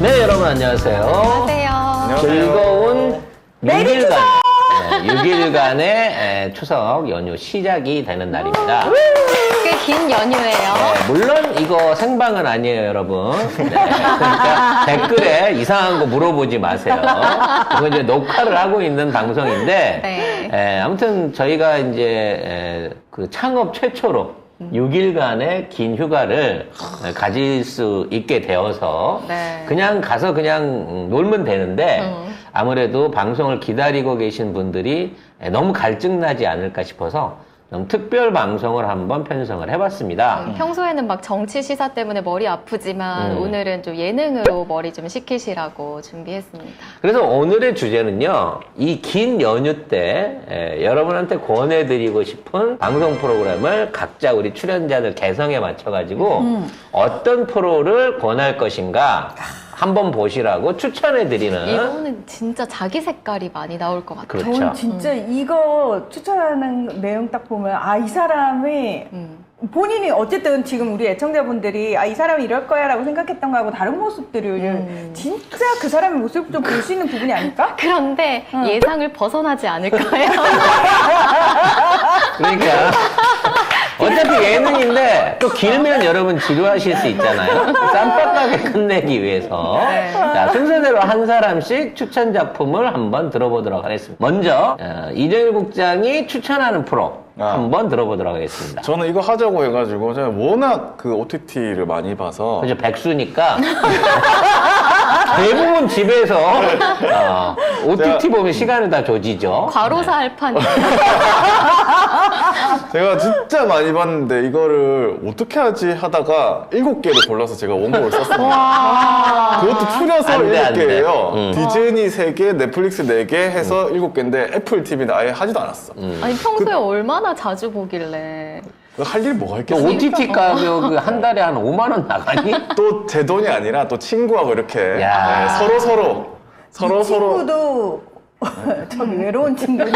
네, 여러분 안녕하세요. 안녕하세요. 즐거운 메리 6일간의 추석 연휴 시작이 되는 날입니다. 꽤 긴 연휴예요. 네, 물론 이거 생방은 아니에요, 여러분. 네, 그러니까 댓글에 이상한 거 물어보지 마세요. 이거 이제 녹화를 하고 있는 방송인데, 네. 아무튼 저희가 이제 그 창업 최초로 6일간의 긴 휴가를 가질 수 있게 되어서 네. 그냥 가서 그냥 놀면 되는데 아무래도 방송을 기다리고 계신 분들이 너무 갈증나지 않을까 싶어서 좀 특별 방송을 한번 편성을 해봤습니다. 평소에는 막 정치 시사 때문에 머리 아프지만 오늘은 좀 예능으로 머리 좀 식히시라고 준비했습니다. 그래서 오늘의 주제는요, 이 긴 연휴 때 여러분한테 권해드리고 싶은 방송 프로그램을 각자 우리 출연자들 개성에 맞춰가지고 어떤 프로를 권할 것인가 한번 보시라고 추천해드리는. 이거는 진짜 자기 색깔이 많이 나올 것 같아요. 그렇죠. 저는 진짜 이거 추천하는 내용 딱 보면 이 사람이 본인이 어쨌든 지금 우리 애청자분들이 이 사람이 이럴 거야 라고 생각했던 거하고 다른 모습들을 진짜 그 사람의 모습을 좀 볼 수 있는 부분이 아닐까? 그런데 예상을 벗어나지 않을 거예요. 그러니까 어차피 예능인데 또 길면 여러분 지루하실 수 있잖아요. 쌈박하게 끝내기 위해서. 네. 자, 순서대로 한 사람씩 추천 작품을 한번 들어보도록 하겠습니다. 먼저 이정일 국장이 추천하는 프로 한번 들어보도록 하겠습니다. 저는 이거 하자고 해가지고 제가 워낙 그 OTT를 많이 봐서 그죠, 백수니까 대부분 집에서 OTT 보면 시간을 다 조지죠. 과로사 할 판. 제가 진짜 많이 봤는데 이거를 어떻게 하지 하다가 7개를 골라서 제가 원고를 썼습니다. 그것도 추려서 안 돼, 안 돼. 7개예요. 디즈니 3개, 넷플릭스 4개 해서 7개인데 애플 TV는 아예 하지도 않았어. 아니 평소에 얼마나 자주 보길래. 할 일 뭐가 또 있겠어? OTT 가격 한 달에 한 5만 원 나가니? 또 제 돈이 아니라 또 친구하고 이렇게 야. 서로 친구도 저기 외로운 친구는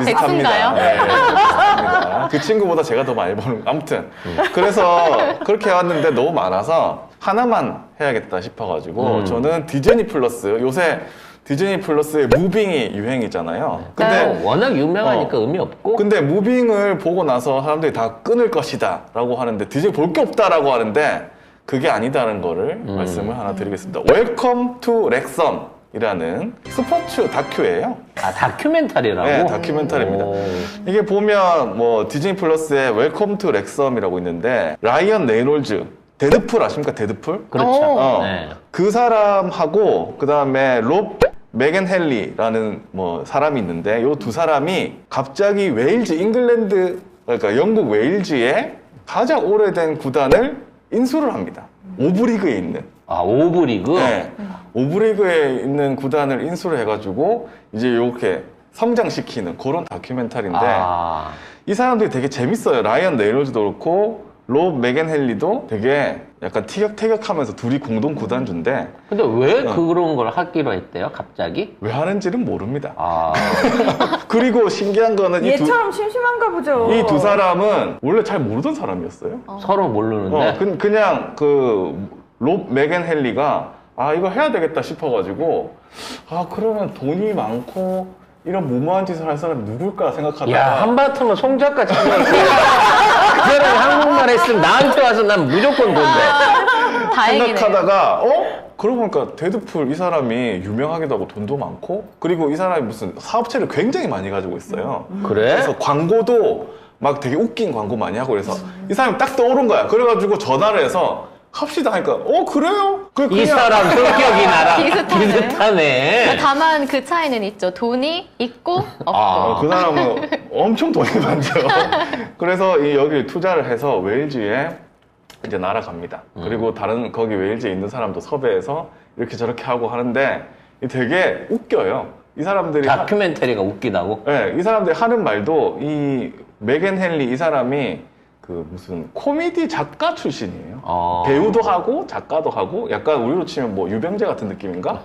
백수인가요? 네, 비슷합니다. 그 친구보다 제가 더 많이 버는, 아무튼. 그래서 그렇게 해왔는데 너무 많아서 하나만 해야겠다 싶어가지고 저는 디즈니 플러스, 요새 디즈니 플러스의 무빙이 유행이잖아요. 근데 워낙 유명하니까 의미 없고. 근데 무빙을 보고 나서 사람들이 다 끊을 것이다 라고 하는데 디즈니 볼 게 없다라고 하는데 그게 아니다는 거를 말씀을 하나 드리겠습니다. 웰컴 투 렉섬이라는 스포츠 다큐예요. 다큐멘터리라고? 네, 다큐멘터리입니다. 오. 이게 보면 뭐 디즈니 플러스에 웰컴 투 렉섬이라고 있는데 라이언 레이놀즈, 데드풀 아십니까? 데드풀? 그렇죠. 네. 그 사람하고 그 다음에 메겐 헨리라는 뭐 사람이 있는데 이 두 사람이 갑자기 웨일즈, 잉글랜드, 그러니까 영국 웨일즈의 가장 오래된 구단을 인수를 합니다. 오브리그에 있는. 오브리그? 네. 오브리그에 있는 구단을 인수를 해가지고 이제 이렇게 성장시키는 그런 다큐멘터리인데 이 사람들이 되게 재밌어요. 라이언 레이놀즈도 그렇고 메겐 헨리도 되게 약간 티격태격하면서 둘이 공동 구단주인데 근데 왜 그런 걸 하기로 했대요, 갑자기? 왜 하는지는 모릅니다. 그리고 신기한 거는 얘처럼 심심한가 보죠. 이 두 사람은 원래 잘 모르던 사람이었어요. 서로 모르는데. 그냥 메겐 헨리가 이거 해야 되겠다 싶어가지고 그러면 돈이 많고 이런 무모한 짓을 할 사람이 누굴까 생각하다가 야, 한바탕은 송 작가 찾아서 그 사람이 한국말 했으면 나한테 와서 난 무조건 본대. 다행이네요. 생각하다가 그러고 보니까 데드풀 이 사람이 유명하기도 하고 돈도 많고 그리고 이 사람이 무슨 사업체를 굉장히 많이 가지고 있어요. 그래? 그래서 광고도 막 되게 웃긴 광고 많이 하고 그래서 이 사람이 딱 떠오른 거야. 그래가지고 전화를 해서 합시다 하니까 그래요? 이 사람 성격이 나랑 비슷하네. 비슷하네. 다만 그 차이는 있죠. 돈이 있고 없고. 그 사람은 엄청 돈이 많죠. 그래서 여기 투자를 해서 웨일즈에 이제 날아갑니다. 그리고 다른 거기 웨일즈에 있는 사람도 섭외해서 이렇게 저렇게 하고 하는데 되게 웃겨요. 이 사람들이 다큐멘터리가 웃기다고? 네, 이 사람들이 하는 말도 이 메겐 헨리 이 사람이 그 무슨 코미디 작가 출신이에요. 배우도 하고 작가도 하고 약간 우리로 치면 뭐 유병재 같은 느낌인가?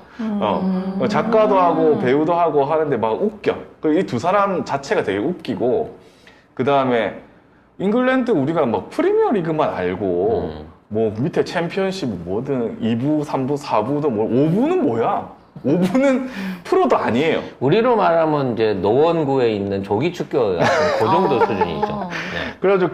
작가도 하고 배우도 하고 하는데 막 웃겨. 이 두 사람 자체가 되게 웃기고 그 다음에 잉글랜드 우리가 막 프리미어 리그만 알고 뭐 밑에 챔피언십 뭐든 2부, 3부, 4부도 뭐 5부는 뭐야? 5부는 프로도 아니에요. 우리로 말하면 이제 노원구에 있는 조기축구 같은 그 정도 수준이죠. 네. 그래가지고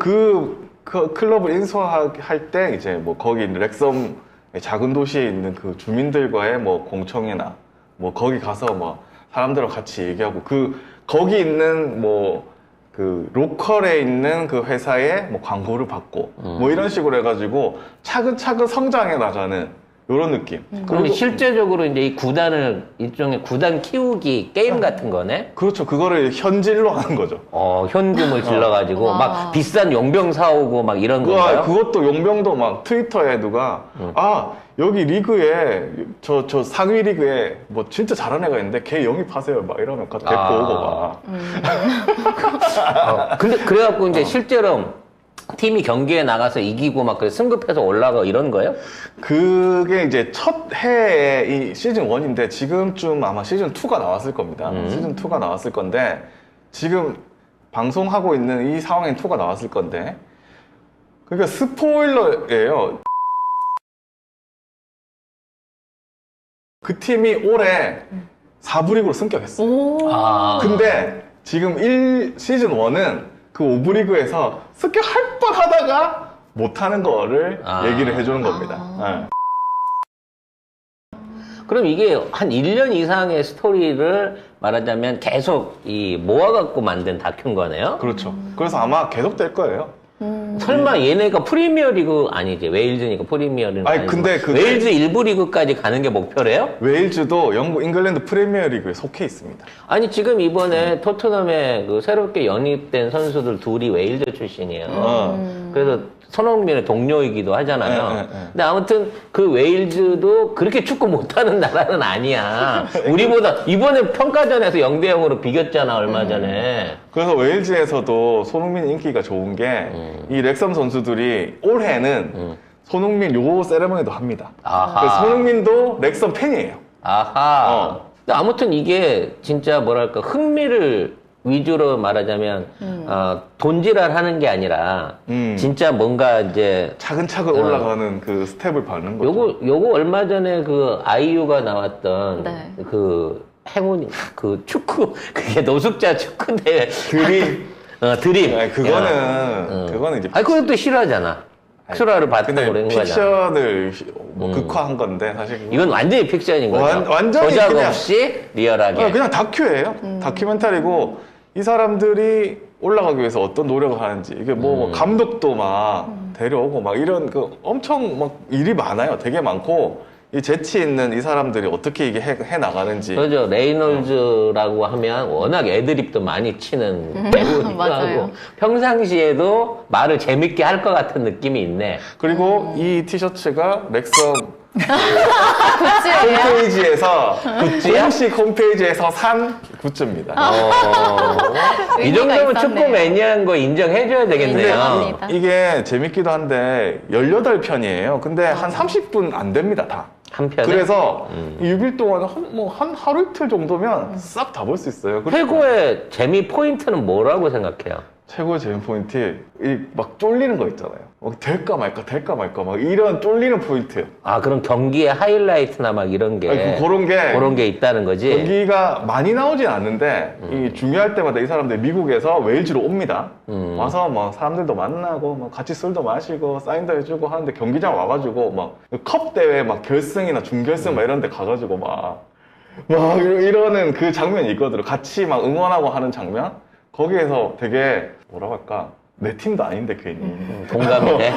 그 클럽을 인수할 때 이제 뭐 거기 렉섬 작은 도시에 있는 그 주민들과의 뭐 공청회나 뭐 거기 가서 뭐 사람들과 같이 얘기하고 거기 있는 뭐 그 로컬에 있는 그 회사에 뭐 광고를 받고 뭐 이런 식으로 해가지고 차근차근 성장해 나가는 이런 느낌. 그럼 실제적으로 이제 이 구단을 일종의 구단 키우기 게임 같은 거네? 그렇죠. 그거를 현질로 하는 거죠. 현금을 질러가지고 와. 막 비싼 용병 사오고 막 이런 건가요? 그것도 용병도 막 트위터에 누가 여기 리그에 저 상위 리그에 뭐 진짜 잘하는 애가 있는데 걔 영입하세요 막 이러면 데리고 오고 막. 근데 그래갖고 이제 실제로 팀이 경기에 나가서 이기고 막 승급해서 올라가 이런 거예요? 그게 이제 첫 해에 이 시즌 1인데 지금쯤 아마 시즌 2가 나왔을 겁니다. 시즌 2가 나왔을 건데 지금 방송하고 있는 이 상황엔 2가 나왔을 건데 그러니까 스포일러예요. 그 팀이 올해 4부 리그로 승격했어요. 근데 지금 시즌 1은 그 5부 리그에서 습격할 뻔 하다가 못하는 거를 얘기를 해주는 겁니다. 네. 그럼 이게 한 1년 이상의 스토리를 말하자면 계속 모아갖고 만든 다큐인 거네요? 그렇죠. 그래서 아마 계속 될 거예요. 설마 얘네가 프리미어 리그 아니지? 웨일즈니까 프리미어 리그 아니, 아니고 근데 웨일즈 1부 리그까지 가는 게 목표래요? 웨일즈도 영국 잉글랜드 프리미어 리그에 속해 있습니다. 아니 지금 이번에 토트넘에 그 새롭게 영입된 선수들 둘이 웨일즈 출신이에요. 그래서 손흥민의 동료이기도 하잖아요. 근데 아무튼 그 웨일즈도 그렇게 축구 못하는 나라는 아니야. 우리보다 이번에 평가전에서 0대0으로 비겼잖아 얼마 전에. 그래서 웨일즈에서도 손흥민 인기가 좋은 게 이 렉섬 선수들이 올해는 손흥민 요 세레머니도 합니다. 아하. 그래서 손흥민도 렉섬 팬이에요. 아하. 근데 아무튼 이게 진짜 뭐랄까 흥미를 위주로 말하자면 돈지랄 하는 게 아니라 진짜 뭔가 이제 차근차근 올라가는 그 스텝을 밟는 거죠. 요거 얼마 전에 그 아이유가 나왔던 네. 그 행운 그 축구 그게 노숙자 축구 대회 드립. 드립. 아니, 그거는 이제 아니 그것도 실화잖아. 실화를 바탕으로 근데 한 거잖아. 픽션을 뭐 극화한 건데 사실 그거 이건 완전히 픽션인 거죠. 완전히 조작 그냥- 없이 리얼하게. 그냥 다큐예요. 다큐멘터리고 이 사람들이 올라가기 위해서 어떤 노력을 하는지 이게 뭐 감독도 막 데려오고 막 이런 그 엄청 막 일이 많아요. 되게 많고 이 재치 있는 이 사람들이 어떻게 이게 해 나가는지. 그렇죠. 레이놀즈라고 하면 워낙 애드립도 많이 치는 배우이기도 맞아요. 하고 평상시에도 말을 재밌게 할 것 같은 느낌이 있네. 그리고 이 티셔츠가 렉섬 굿즈예요? 홈페이지에서 굿즈야? 공식 홈페이지에서 산 굿즈입니다. 이 의미가 정도면 있었네요. 축구 매니아인 거 인정해줘야 되겠네요. 인정합니다. 이게 재밌기도 한데 18편이에요. 근데 한 30분 안 됩니다, 다. 한 편에. 그래서 이 6일 동안 한 하루 이틀 정도면 싹 다 볼 수 있어요. 그리고 최고의 재미 포인트는 뭐라고 생각해요? 최고의 재미 포인트, 막 쫄리는 거 있잖아요. 될까 말까 막 이런 쫄리는 포인트. 그럼 경기의 하이라이트나 막 이런 게 아니, 그런 게 있다는 거지. 경기가 많이 나오진 않는데 이 중요할 때마다 이 사람들이 미국에서 웨일즈로 옵니다. 와서 뭐 사람들도 만나고 뭐 같이 술도 마시고 사인도 해주고 하는데 경기장 와가지고 막 컵 대회 막 결승이나 준결승 막 이런 데 가가지고 막 이러는 그 장면이 있거든요. 같이 막 응원하고 하는 장면. 거기에서 되게 뭐라고 할까, 내 팀도 아닌데 괜히 동감이 돼?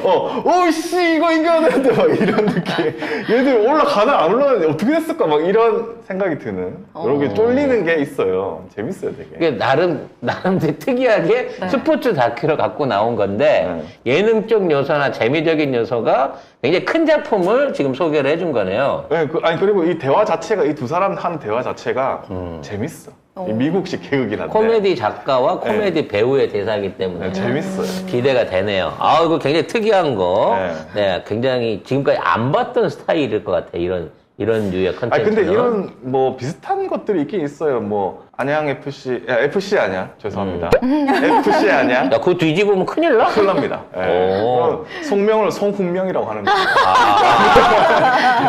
씨 이거 이겨야 되는데 막 이런 느낌. 얘들 올라가나 안 올라가는데 어떻게 됐을까 막 이런 생각이 드는 이렇게 쫄리는 게 있어요. 재밌어요 되게. 이게 나름 되게 특이하게 스포츠 다큐를 갖고 나온 건데 예능적 요소나 재미적인 요소가 굉장히 큰 작품을 지금 소개를 해준 거네요. 네, 그리고 이 대화 자체가, 이 두 사람 하는 대화 자체가 재밌어. 이 미국식 개그긴 한데 코미디 작가와 코미디 배우의 대사이기 때문에 재밌어요. 기대가 되네요. 이거 굉장히 특이한 거. 네, 굉장히 지금까지 안 봤던 스타일일 것 같아요. 이런 류의 아 컨텐츠는. 근데 이런 뭐 비슷한 것들이 있긴 있어요. 뭐 안양 FC, FC 안양 죄송합니다. FC 안양 야, 그거 뒤집으면 큰일 나? 큰일 납니다. 예. 오. 송명을 송훈명이라고 하는 거예요.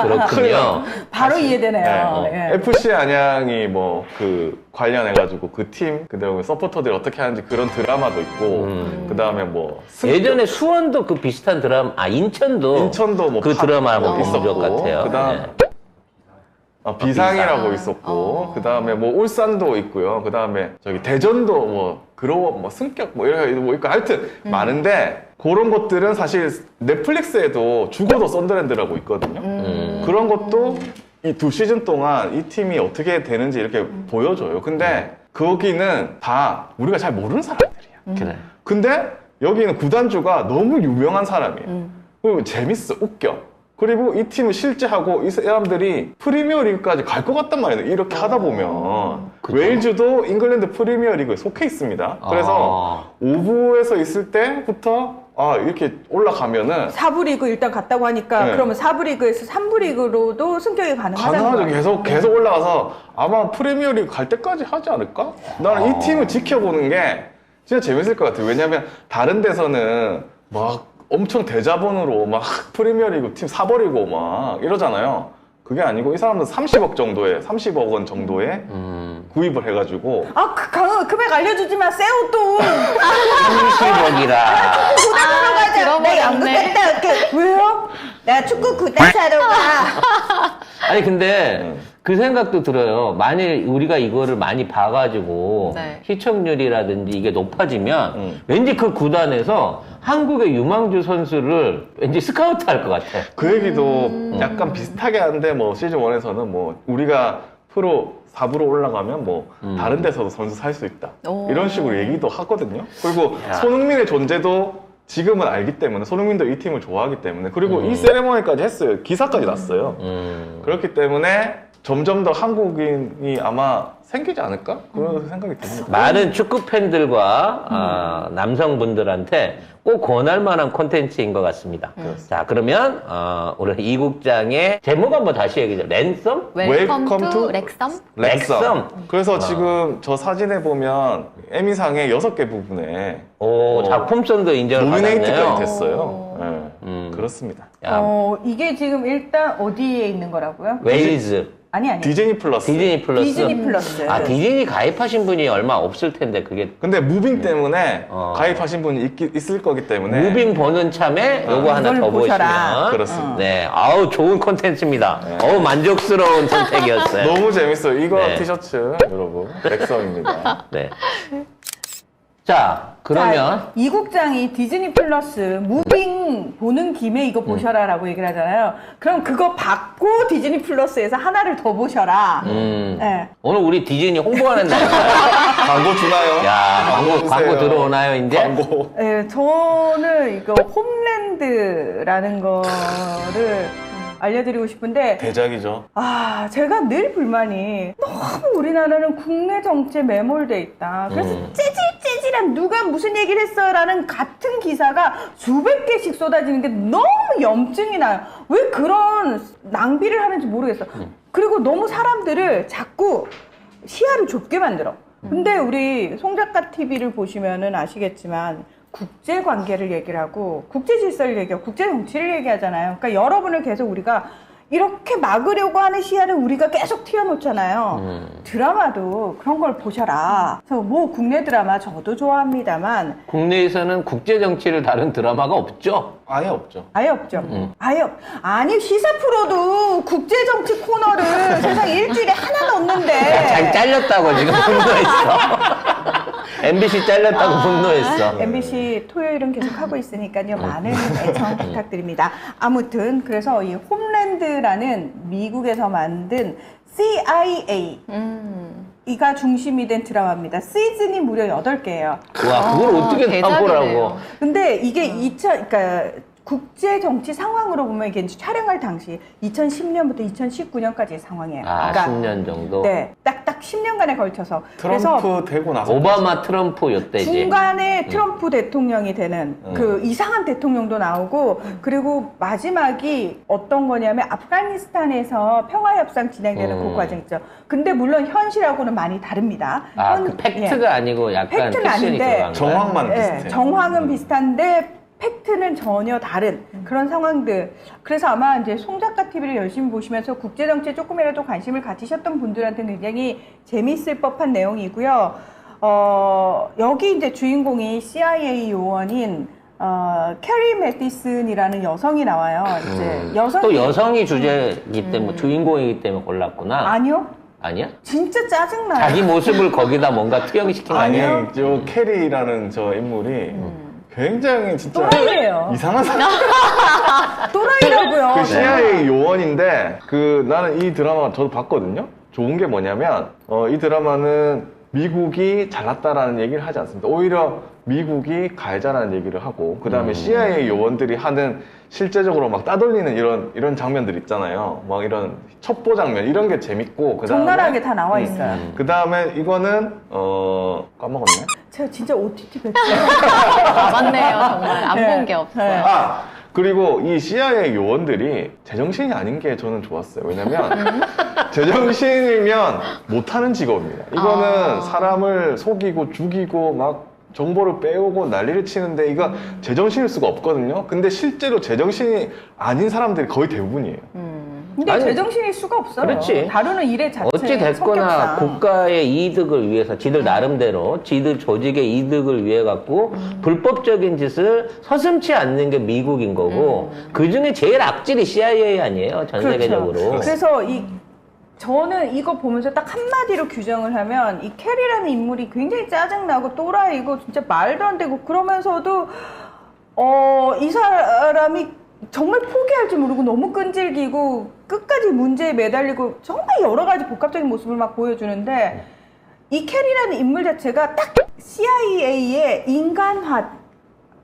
그렇군요. 바로 이해되네요. 네. 예. FC 안양이 뭐 그 관련해가지고 그 팀, 그다음에 서포터들이 어떻게 하는지 그런 드라마도 있고, 그다음에 뭐 예전에 수원도 그 비슷한 드라마, 인천도 뭐 그 드라마하고 있었고, 있었던 것 같아요. 그다음 네. 비상이라고 비상. 있었고, 그다음에 뭐 울산도 있고요. 그다음에 저기 대전도 뭐 그로워 뭐 승격 뭐 이런 뭐 있고 하여튼 많은데 그런 것들은 사실 넷플릭스에도 죽어도 썬더랜드라고 있거든요. 그런 것도 이 2시즌 동안 이 팀이 어떻게 되는지 이렇게 보여줘요. 근데 거기는 다 우리가 잘 모르는 사람들이야. 그래. 근데 여기는 구단주가 너무 유명한 사람이에요. 그리고 재밌어, 웃겨. 그리고 이 팀을 실제 하고 이 사람들이 프리미어 리그까지 갈 것 같단 말이에요. 이렇게 하다 보면. 그죠. 웨일즈도 잉글랜드 프리미어 리그에 속해 있습니다. 그래서 5부에서 있을 때부터 이렇게 올라가면은 4부 리그 일단 갔다고 하니까 네. 그러면 4부 리그에서 3부 리그로도 승격이 가능하다는 가능하죠. 거예요. 계속 올라가서 아마 프리미어 리그 갈 때까지 하지 않을까? 나는 이 팀을 지켜보는 게 진짜 재밌을 것 같아요. 왜냐면 다른 데서는 막 엄청 대자본으로 막 프리미어리그 팀 사버리고 막 이러잖아요. 그게 아니고 이 사람은 30억 원 정도에 구입을 해가지고 금액 알려주지 마. 새 옷도 30억이라. 구단으로 가자. 들어버렸네. 내 연극 갔다 올게. 왜요? 내가 축구 구단 사러 가. 아니, 근데 그 생각도 들어요. 만일 우리가 이거를 많이 봐가지고 네. 시청률이라든지 이게 높아지면 왠지 그 구단에서 한국의 유망주 선수를 왠지 스카우트 할 것 같아. 그 얘기도 약간 비슷하게 하는데 뭐 시즌 1에서는 뭐 우리가 프로 4부로 올라가면 뭐 다른 데서도 선수 살 수 있다. 오. 이런 식으로 얘기도 하거든요. 그리고 야. 손흥민의 존재도 지금은 알기 때문에 손흥민도 이 팀을 좋아하기 때문에 그리고 이 세레머니까지 했어요. 기사까지 났어요. 그렇기 때문에 점점 더 한국인이 아마 생기지 않을까? 그런 생각이 듭니다. 많은 축구 팬들과 남성분들한테 꼭 권할 만한 콘텐츠인 것 같습니다. 자, 그러면 오늘 이 국장의 제목 한번 다시 얘기해 주세요. 랜섬? 웰컴 투 렉섬? 렉섬. 그래서 지금 저 사진에 보면 에미상의 6개 부분에 오, 작품성도 인정을 노미네이트까지 받았네요. 됐어요. 네, 그렇습니다. 야, 이게 지금 일단 어디에 있는 거라고요? 웨일즈. 아니. 디즈니 플러스. 디즈니 플러스. 디즈니 플러스. 아, 디즈니 가입하신 분이 얼마 없을 텐데, 그게. 근데 무빙 때문에 가입하신 분이 있을 거기 때문에 무빙 보는 참에 요거 하나 이걸 더 보셔라. 보시면. 그렇습니다. 네. 아우, 좋은 콘텐츠입니다. 어우, 만족스러운 선택이었어요. 너무 재밌어요. 이거 네. 티셔츠 여러분 렉섬입니다. 네. 자, 그러면. 자, 이 국장이 디즈니 플러스 무빙 보는 김에 이거 보셔라라고 얘기를 하잖아요. 그럼 그거 받고 디즈니 플러스에서 하나를 더 보셔라. 네. 오늘 우리 디즈니 홍보하는 날인가요? 광고 주나요? 야, 광고 들어오나요, 이제? 광고. 네, 저는 이거 홈랜드라는 거를 알려드리고 싶은데 대작이죠. 제가 늘 불만이 너무 우리나라는 국내 정치에 매몰돼 있다. 그래서 찌질찌질한 누가 무슨 얘기를 했어라는 같은 기사가 수백 개씩 쏟아지는 게 너무 염증이 나요. 왜 그런 낭비를 하는지 모르겠어. 그리고 너무 사람들을 자꾸 시야를 좁게 만들어. 근데 우리 송작가 TV를 보시면은 아시겠지만 국제 관계를 얘기를 하고 국제 질서를 얘기하고 국제 정치를 얘기하잖아요. 그러니까 여러분을 계속 우리가 이렇게 막으려고 하는 시야를 우리가 계속 튀어놓잖아요. 드라마도 그런 걸 보셔라. 그래서 뭐 국내 드라마 저도 좋아합니다만 국내에서는 국제 정치를 다룬 드라마가 없죠? 아예 없죠. 아예 없죠. 아니 시사 프로도 국제 정치 코너를 세상 일주일에 하나 넣는데 잘 잘렸다고 지금 분노했어. MBC 잘렸다고 분노했어. MBC 토요일은 계속 하고 있으니까요. 많은 애청 부탁드립니다. 아무튼 그래서 이 홈랜드라는 미국에서 만든 CIA 이가 중심이 된 드라마입니다. 시즌이 무려 8개예요. 와, 그걸 어떻게 다 보라고. 대작이네요. 근데 이게 그러니까 국제 정치 상황으로 보면 이게 이제 촬영할 당시 2010년부터 2019년까지의 상황이에요. 아, 그러니까 10년 정도? 네, 딱딱 딱 10년간에 걸쳐서. 트럼프 되고 나서 오바마, 트럼프 요때지. 중간에 트럼프 대통령이 되는 그 이상한 대통령도 나오고, 그리고 마지막이 어떤 거냐면 아프가니스탄에서 평화협상 진행되는 그 과정 있죠. 근데 물론 현실하고는 많이 다릅니다. 그 팩트가 아니고 약간 팩트는 픽션이 아닌데, 들어간 거야. 정황만 비슷해요. 정황은 비슷한데 팩트는 전혀 다른 그런 상황들. 그래서 아마 이제 송 작가 TV를 열심히 보시면서 국제정치에 조금이라도 관심을 가지셨던 분들한테는 굉장히 재미있을 법한 내용이고요. 여기 이제 주인공이 CIA 요원인 캐리 매디슨이라는 여성이 나와요. 이제 또 여성이 주제이기 때문에 주인공이기 때문에 골랐구나. 아니요. 아니야? 진짜 짜증나요. 자기 모습을 거기다 뭔가 투영시킨 거 아니, 아니야? 저 캐리라는 저 인물이 굉장히 진짜 또라이예요. 이상한 사람. 또라이라고요. 그 CIA 요원인데 나는 이 드라마 저도 봤거든요. 좋은 게 뭐냐면 이 드라마는 미국이 잘났다라는 얘기를 하지 않습니다. 오히려 미국이 가해자라는 얘기를 하고, 그 다음에 CIA 요원들이 하는 실제적으로 막 따돌리는 이런 장면들 있잖아요. 막 이런 첩보 장면 이런 게 재밌고, 적나라하게 다 나와 있어요. 그 다음에 이거는 까먹었네. 제가 진짜 OTT 뵀어요. 맞네요, 정말. 안 본 게 없어요. 그리고 이 CIA 요원들이 제정신이 아닌 게 저는 좋았어요. 왜냐면 제정신이면 못하는 직업입니다. 이거는 사람을 속이고 죽이고 막 정보를 빼오고 난리를 치는데 이거 제정신일 수가 없거든요. 근데 실제로 제정신이 아닌 사람들이 거의 대부분이에요. 근데 아니, 제정신일 수가 없어요. 그렇지. 다루는 일의 자체. 어찌 됐거나 국가의 이득을 위해서 지들 나름대로 지들 조직의 이득을 위해 갖고 불법적인 짓을 서슴지 않는 게 미국인 거고 그 중에 제일 악질이 CIA 아니에요, 전 그렇죠. 세계적으로. 그래서 저는 이거 보면서 딱 한마디로 규정을 하면 이 캐리라는 인물이 굉장히 짜증나고 또라이고 진짜 말도 안 되고, 그러면서도 이 사람이 정말 포기할 줄 모르고 너무 끈질기고 끝까지 문제에 매달리고 정말 여러 가지 복합적인 모습을 막 보여주는데, 이 캐리라는 인물 자체가 딱 CIA의 인간화,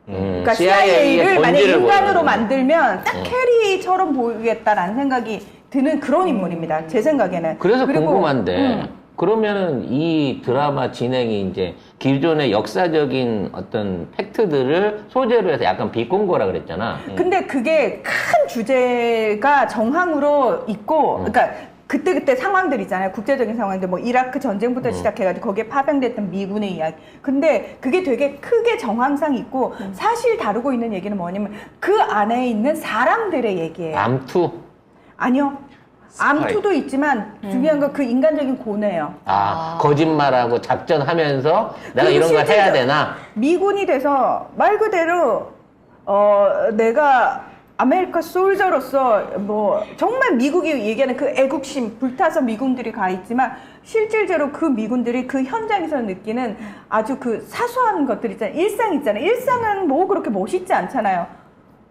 그러니까 CIA를 만약 인간으로 만들면 딱 캐리처럼 보이겠다라는 생각이 드는 그런 인물입니다. 제 생각에는. 그래서 그리고, 궁금한데 그러면은 이 드라마 진행이 이제 기존의 역사적인 어떤 팩트들을 소재로 해서 약간 비꼰 거라 그랬잖아. 근데 그게 큰 주제가 정황으로 있고, 그러니까 그때 상황들 있잖아요. 국제적인 상황들, 뭐 이라크 전쟁부터 시작해가지고 거기에 파병됐던 미군의 이야기. 근데 그게 되게 크게 정황상 있고, 사실 다루고 있는 얘기는 뭐냐면 그 안에 있는 사람들의 얘기예요. 암투. 아니요. 스파이. 암투도 있지만 중요한 건 그 인간적인 고뇌예요. 거짓말하고 작전하면서 내가 그리고 이런 걸 해야 실제로 되나? 미군이 돼서 말 그대로 내가 아메리카 솔저로서 뭐 정말 미국이 얘기하는 그 애국심 불타서 미군들이 가 있지만, 실질적으로 그 미군들이 그 현장에서 느끼는 아주 그 사소한 것들 있잖아요. 일상 있잖아요. 일상은 뭐 그렇게 멋있지 않잖아요.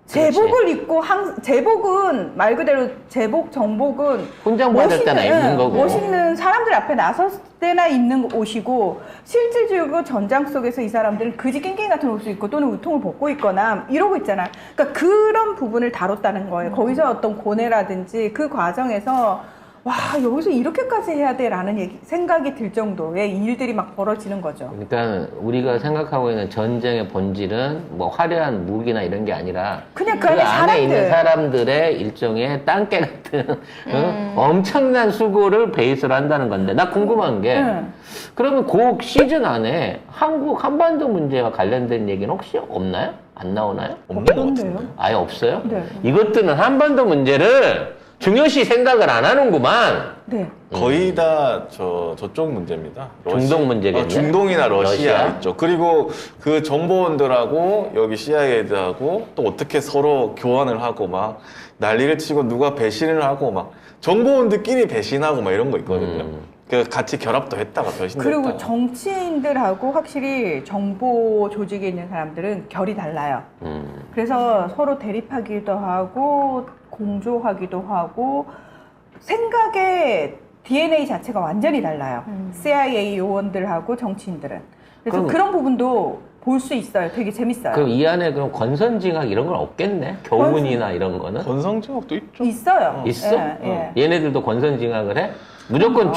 제복을 입고 제복은 말 그대로 제복, 정복은 훈장 받을 때나 입는 거고. 멋있는 사람들 앞에 나섰을 때나 입는 옷이고, 실질적으로 전장 속에서 이 사람들은 그지 깽깽이 같은 옷을 입고 또는 우통을 벗고 있거나 이러고 있잖아. 그러니까 그런 부분을 다뤘다는 거예요. 거기서 어떤 고뇌라든지 그 과정에서 와, 여기서 이렇게까지 해야 돼 라는 생각이 들 정도의 일들이 막 벌어지는 거죠. 그러니까 우리가 생각하고 있는 전쟁의 본질은 뭐 화려한 무기나 이런 게 아니라 그냥 그 그 안에 안에 사람들. 있는 사람들의 일종의 땅개 같은 엄청난 수고를 베이스로 한다는 건데, 나 궁금한 게 그러면 그 시즌 안에 한국 한반도 문제와 관련된 얘기는 혹시 없나요? 안 나오나요? 없는 것 없던데요? 같은데. 아예 없어요? 네. 이것들은 한반도 문제를 중요시 생각을 안 하는구만. 네. 거의 다 저쪽 문제입니다. 중동 문제겠네. 중동이나 러시아 러시아? 있죠. 그리고 그 정보원들하고 여기 CIA들하고 또 어떻게 서로 교환을 하고 막 난리를 치고 누가 배신을 하고 막 정보원들끼리 배신하고 막 이런 거 있거든요. 그 같이 결합도 했다가 배신도 그리고 했다가. 정치인들하고 확실히 정보 조직에 있는 사람들은 결이 달라요. 그래서 서로 대립하기도 하고 공조하기도 하고 생각의 DNA 자체가 완전히 달라요. CIA 요원들하고 정치인들은. 그래서 그런 부분도 볼 수 있어요. 되게 재밌어요. 그럼 이 안에 그럼 권선징악 이런 건 없겠네? 교훈이나 이런 거는? 권성징악도 있죠. 있어요. 있어? 예, 예. 얘네들도 권선징악을 해? 무조건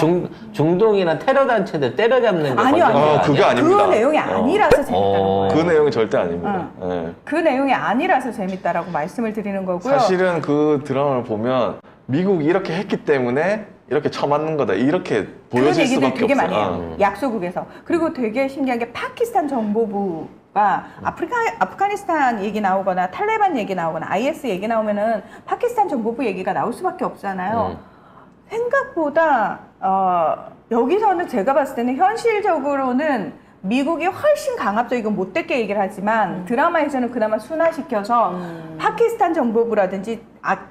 중동이나 테러 단체들 때려잡는 게 아니요, 건드는 거 그게 아니야? 아닙니다. 그 내용이 아니라서 재밌다는 거예요. 그 내용이 절대 아닙니다. 응. 예. 그 내용이 아니라서 재밌다라고 말씀을 드리는 거고요. 사실은 그 드라마를 보면 미국이 이렇게 했기 때문에 이렇게 처맞는 거다 이렇게 그런 보여질 얘기들 수밖에 되게 없어요. 많이 해요. 약소국에서. 그리고 되게 신기한 게 파키스탄 정보부가 아프가니스탄 얘기 나오거나 탈레반 얘기 나오거나 IS 얘기 나오면은 파키스탄 정보부 얘기가 나올 수밖에 없잖아요. 생각보다 여기서는 제가 봤을 때는 현실적으로는 미국이 훨씬 강압적이고 못되게 얘기를 하지만 드라마에서는 그나마 순화시켜서 파키스탄 정보부라든지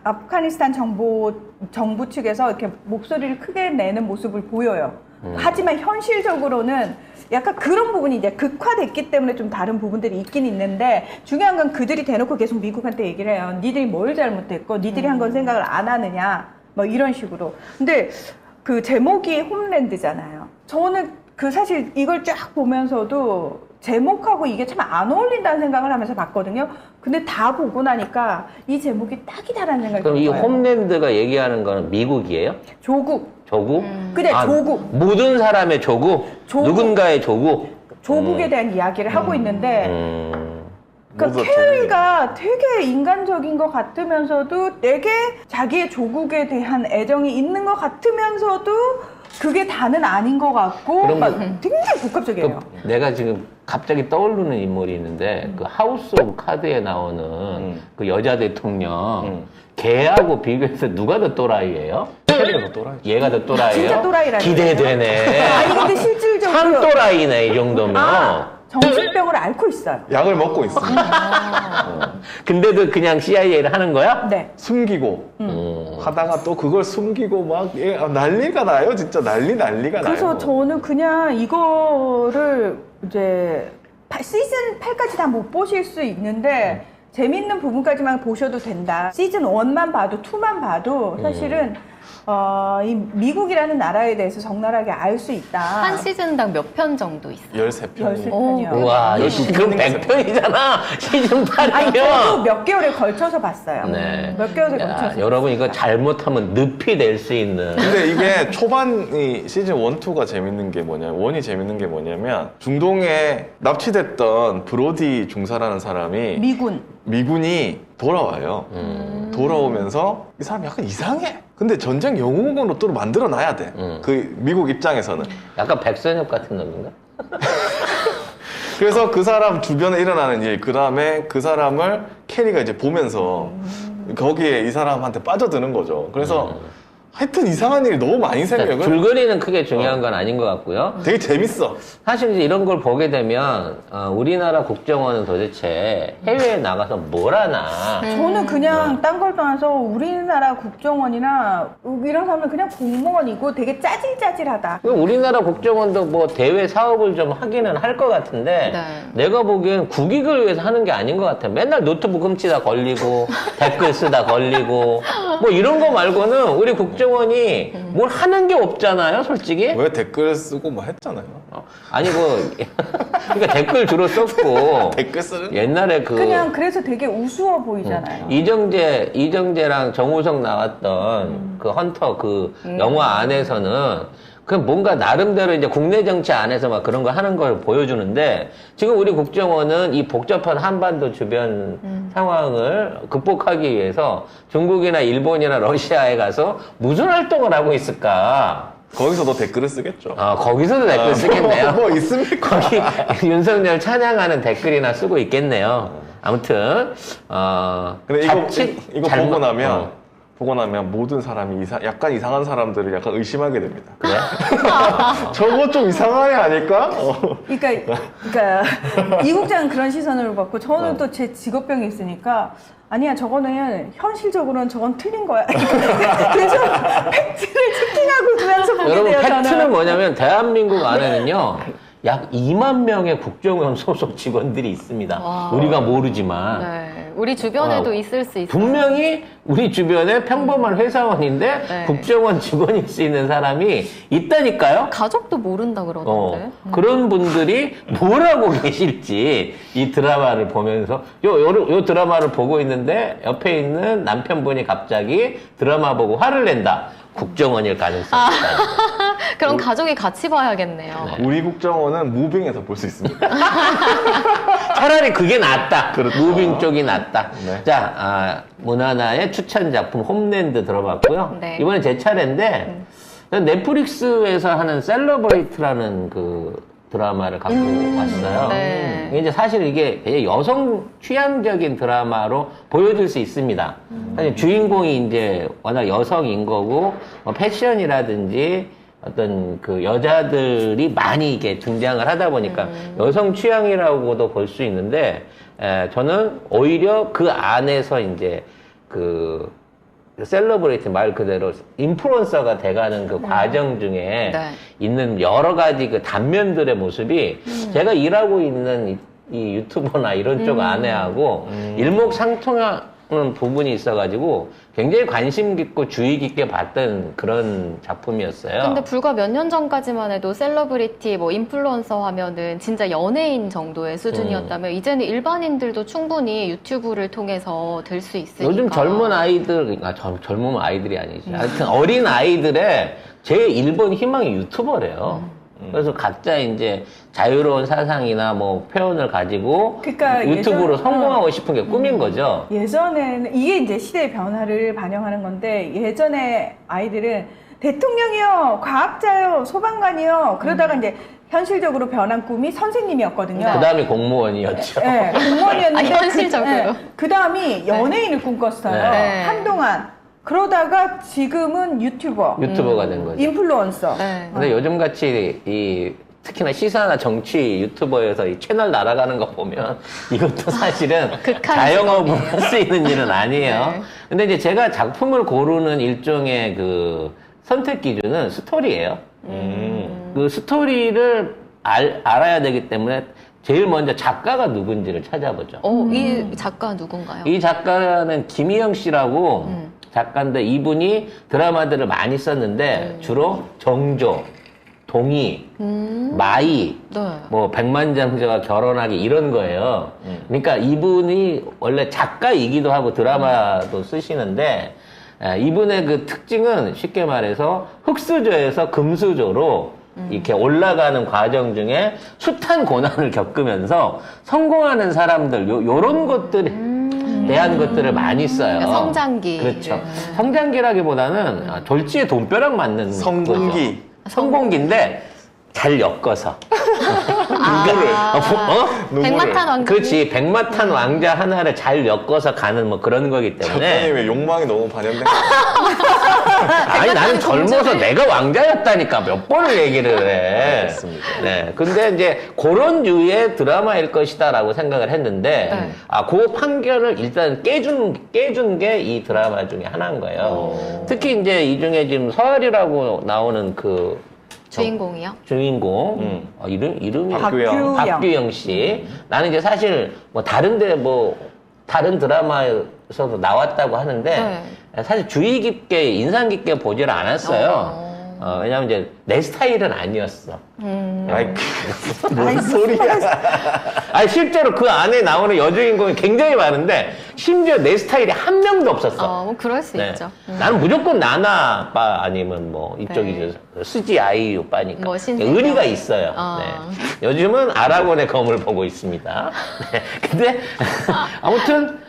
아프가니스탄 정부 측에서 이렇게 목소리를 크게 내는 모습을 보여요. 하지만 현실적으로는 약간 그런 부분이 이제 극화됐기 때문에 좀 다른 부분들이 있긴 있는데 중요한 건 그들이 대놓고 계속 미국한테 얘기를 해요. 니들이 뭘 잘못했고 니들이 한 건 생각을 안 하느냐 뭐 이런 식으로. 근데 그 제목이 홈랜드잖아요. 저는 그 사실 이걸 쫙 보면서도 제목하고 이게 참 안 어울린다는 생각을 하면서 봤거든요. 근데 다 보고 나니까 이 제목이 딱이다라는 생각이 그럼 이 들어요. 홈랜드가 얘기하는 거는 미국이에요? 조국. 조국? 그래, 조국. 모든 사람의 조국? 조국. 누군가의 조국? 조국에 대한 이야기를 하고 있는데 그러니까 모두 캐리가 되게 인간적인 것 같으면서도 되게 자기의 조국에 대한 애정이 있는 것 같으면서도 그게 다는 아닌 것 같고 그럼 막 굉장히 복합적이에요. 내가 지금 갑자기 떠오르는 인물이 있는데 그 하우스 오브 카드에 나오는 그 여자 대통령 걔하고 비교해서 누가 더 또라이예요? 캐리가 더 또라이. 얘가 더 또라이예요? 진짜 또라이라는 기대되네. 아니 근데 실질적으로 참 또라이네 이 정도면. 정신병을 앓고 있어요. 약을 먹고 있어. 근데도 그냥 CIA를 하는 거야? 네. 숨기고 하다가 또 그걸 숨기고 막 난리가 나요. 진짜 난리가 그래서 나요. 저는 그냥 이거를 이제 시즌 8까지 다 못 보실 수 있는데 재밌는 부분까지만 보셔도 된다. 시즌 1만 봐도 2만 봐도 사실은 이 미국이라는 나라에 대해서 적나라하게 알 수 있다. 한 시즌당 몇 편 정도 있어요? 13편. 13편이요. 우와, 그럼 100편이잖아. 시즌 8이면. 아니, 저도 몇 개월에 걸쳐서 봤어요. 네. 몇 개월에 야, 걸쳐서. 여러분 이거 잘못하면 늪이 될 수 있는. 근데 이게 초반이 시즌 1, 2가 재밌는 게 뭐냐면 원이 재밌는 게 뭐냐면 중동에 납치됐던 브로디 중사라는 사람이 미군이 돌아와요. 돌아오면서 이 사람이 약간 이상해. 근데 전쟁 영웅으로 또 만들어 놔야 돼. 그 미국 입장에서는. 약간 백선엽 같은 놈인가? 그래서 그 사람 주변에 일어나는 일, 그 다음에 그 사람을 캐리가 이제 보면서 거기에 이 사람한테 빠져드는 거죠. 그래서 하여튼 이상한 일이 너무 많이 생겨요. 줄거리는 크게 중요한 건 아닌 것 같고요. 되게 재밌어. 사실 이제 이런 걸 보게 되면 우리나라 국정원은 도대체 해외에 나가서 뭘 하나. 저는 그냥 딴 걸 떠나서 우리나라 국정원이나 이런 사람은 그냥 공무원이고 되게 짜질짜질하다. 우리나라 국정원도 뭐 대외 사업을 좀 하기는 할 것 같은데 네. 내가 보기엔 국익을 위해서 하는 게 아닌 것 같아. 맨날 노트북 훔치다 걸리고 댓글 쓰다 걸리고 뭐 이런 거 말고는 우리 국정원이 뭘 하는 게 없잖아요, 솔직히. 왜 댓글 쓰고 뭐 했잖아요. 아니 그러니까 댓글 주로 썼고 댓글 쓰는 옛날에 그냥 그래서 되게 우스워 보이잖아요. 이정재랑 정우성 나왔던 그 헌터 그 영화 안에서는 그 뭔가 나름대로 이제 국내 정치 안에서 막 그런 거 하는 걸 보여주는데 지금 우리 국정원은 이 복잡한 한반도 주변 상황을 극복하기 위해서 중국이나 일본이나 러시아에 가서 무슨 활동을 하고 있을까? 거기서도 댓글을 쓰겠죠. 거기서도 댓글 쓰겠네요. 뭐 있습니까? 거기 윤석열 찬양하는 댓글이나 쓰고 있겠네요. 아무튼 근데 이거 보고 나면 어. 모든 사람이 약간 이상한 사람들을 약간 의심하게 됩니다. 그래? 저거 좀 이상한 애 아닐까? 그러니까 이 국장은 그런 시선으로 봤고 저는 또 제 직업병이 있으니까 아니야 저거는 현실적으로는 저건 틀린 거야. 그래서 팩트를 체킹하고 두면서 보게 여러분 돼요. 팩트는 저는. 뭐냐면 대한민국 안에는요 약 2만 명의 국정원 소속 직원들이 있습니다. 와. 우리가 모르지만 네. 우리 주변에도 있을 수 있어요. 분명히 우리 주변에 평범한 회사원인데 네. 국정원 직원일 수 있는 사람이 있다니까요. 가족도 모른다 그러던데. 그런 분들이 뭘 하고 계실지 이 드라마를 보면서 요 드라마를 보고 있는데 옆에 있는 남편분이 갑자기 드라마 보고 화를 낸다. 국정원일 가능성이 있다. 그럼 가족이 같이 봐야겠네요. 우리 국정원은 무빙에서 볼 수 있습니다. 차라리 그게 낫다. 그렇죠. 무빙 쪽이 낫다. 네. 자, 문하나의 추천 작품 홈랜드 들어봤고요. 네. 이번엔 제 차례인데 넷플릭스에서 하는 셀러브레이트라는 그 드라마를 갖고 왔어요. 네. 이게 이제 사실 이게 되게 여성 취향적인 드라마로 보여줄 수 있습니다. 사실 주인공이 이제 워낙 여성인 거고 뭐 패션이라든지 어떤 그 여자들이 많이 이게 등장을 하다 보니까 여성 취향이라고도 볼 수 있는데 저는 오히려 그 안에서 이제 그 셀러브레이트 말 그대로 인플루언서가 돼가는 그 과정 중에 네. 있는 여러 가지 그 단면들의 모습이 제가 일하고 있는 이 유튜버나 이런 쪽 아내하고 일목상통하는 부분이 있어가지고 굉장히 관심 깊고 주의 깊게 봤던 그런 작품이었어요. 근데 불과 몇 년 전까지만 해도 셀러브리티, 뭐 인플루언서 하면은 진짜 연예인 정도의 수준이었다면 이제는 일반인들도 충분히 유튜브를 통해서 될 수 있으니까. 요즘 젊은 아이들, 젊은 아이들이 아니지. 하여튼 어린 아이들의 제 1번 희망이 유튜버래요. 그래서 각자 이제 자유로운 사상이나 뭐 표현을 가지고 그러니까 유튜브로 성공하고 싶은 게 꿈인 거죠. 예전에는 이게 이제 시대의 변화를 반영하는 건데 예전에 아이들은 대통령이요, 과학자요, 소방관이요 그러다가 이제 현실적으로 변한 꿈이 선생님이었거든요. 그 다음에 공무원이었죠. 네, 공무원이었는데 현실적으로. 그 다음이 연예인을 꿈꿨어요. 네. 한동안. 그러다가 지금은 유튜버가 된 거죠. 인플루언서. 네. 근데 요즘같이 특히나 시사나 정치 유튜버에서 이 채널 날아가는 거 보면 이것도 사실은 극한 자영업으로 직업이에요. 할 수 있는 일은 아니에요. 네. 근데 이제 제가 작품을 고르는 일종의 그 선택 기준은 스토리예요. 그 스토리를 알아야 되기 때문에 제일 먼저 작가가 누군지를 찾아보죠. 이 작가 누군가요? 이 작가는 김희영 씨라고 작가인데 이분이 드라마들을 많이 썼는데 주로 정조, 동의, 마이, 네. 뭐 백만장자와 결혼하기 이런 거예요. 그러니까 이분이 원래 작가이기도 하고 드라마도 쓰시는데 이분의 그 특징은 쉽게 말해서 흑수저에서 금수저로 이렇게 올라가는 과정 중에 숱한 고난을 겪으면서 성공하는 사람들 요런 것들에 대한 것들을 많이 써요. 그러니까 성장기. 그렇죠. 성장기라기보다는 졸지에 돈벼락 맞는 성공기. 거죠. 성공기인데 잘 엮어서. 누구를? 누구를? 백마탄 왕자. 그렇지. 백마탄 왕자 하나를 잘 엮어서 가는 뭐 그런 거기 때문에. 작가님의 욕망이 너무 반영된 거 아니, 나는 젊어서 내가 왕자였다니까 몇 번을 얘기를 해. 알겠습니다. 네. 근데 이제 그런 류의 드라마일 것이다라고 생각을 했는데, 네. 그 판결을 일단 깨준 게 이 드라마 중에 하나인 거예요. 특히 이제 이 중에 지금 서아리라고 나오는 그 주인공이요? 주인공 이름이 박규영 씨. 나는 이제 사실 뭐 다른 드라마에서도 나왔다고 하는데 사실 주의 깊게 인상 깊게 보지를 않았어요. 왜냐면 이제 내 스타일은 아니었어. 아이, 뭔 소리야. 아니 실제로 그 안에 나오는 여주인공이 굉장히 많은데 심지어 내 스타일이 한 명도 없었어. 뭐 그럴 수 네. 있죠. 나는 무조건 나나 빠 아니면 뭐 이쪽이 네. 수지 아이유 빠니까 뭐 신세경. 의리가 있어요. 네. 요즘은 아라곤의 검을 보고 있습니다. 네. 근데 아무튼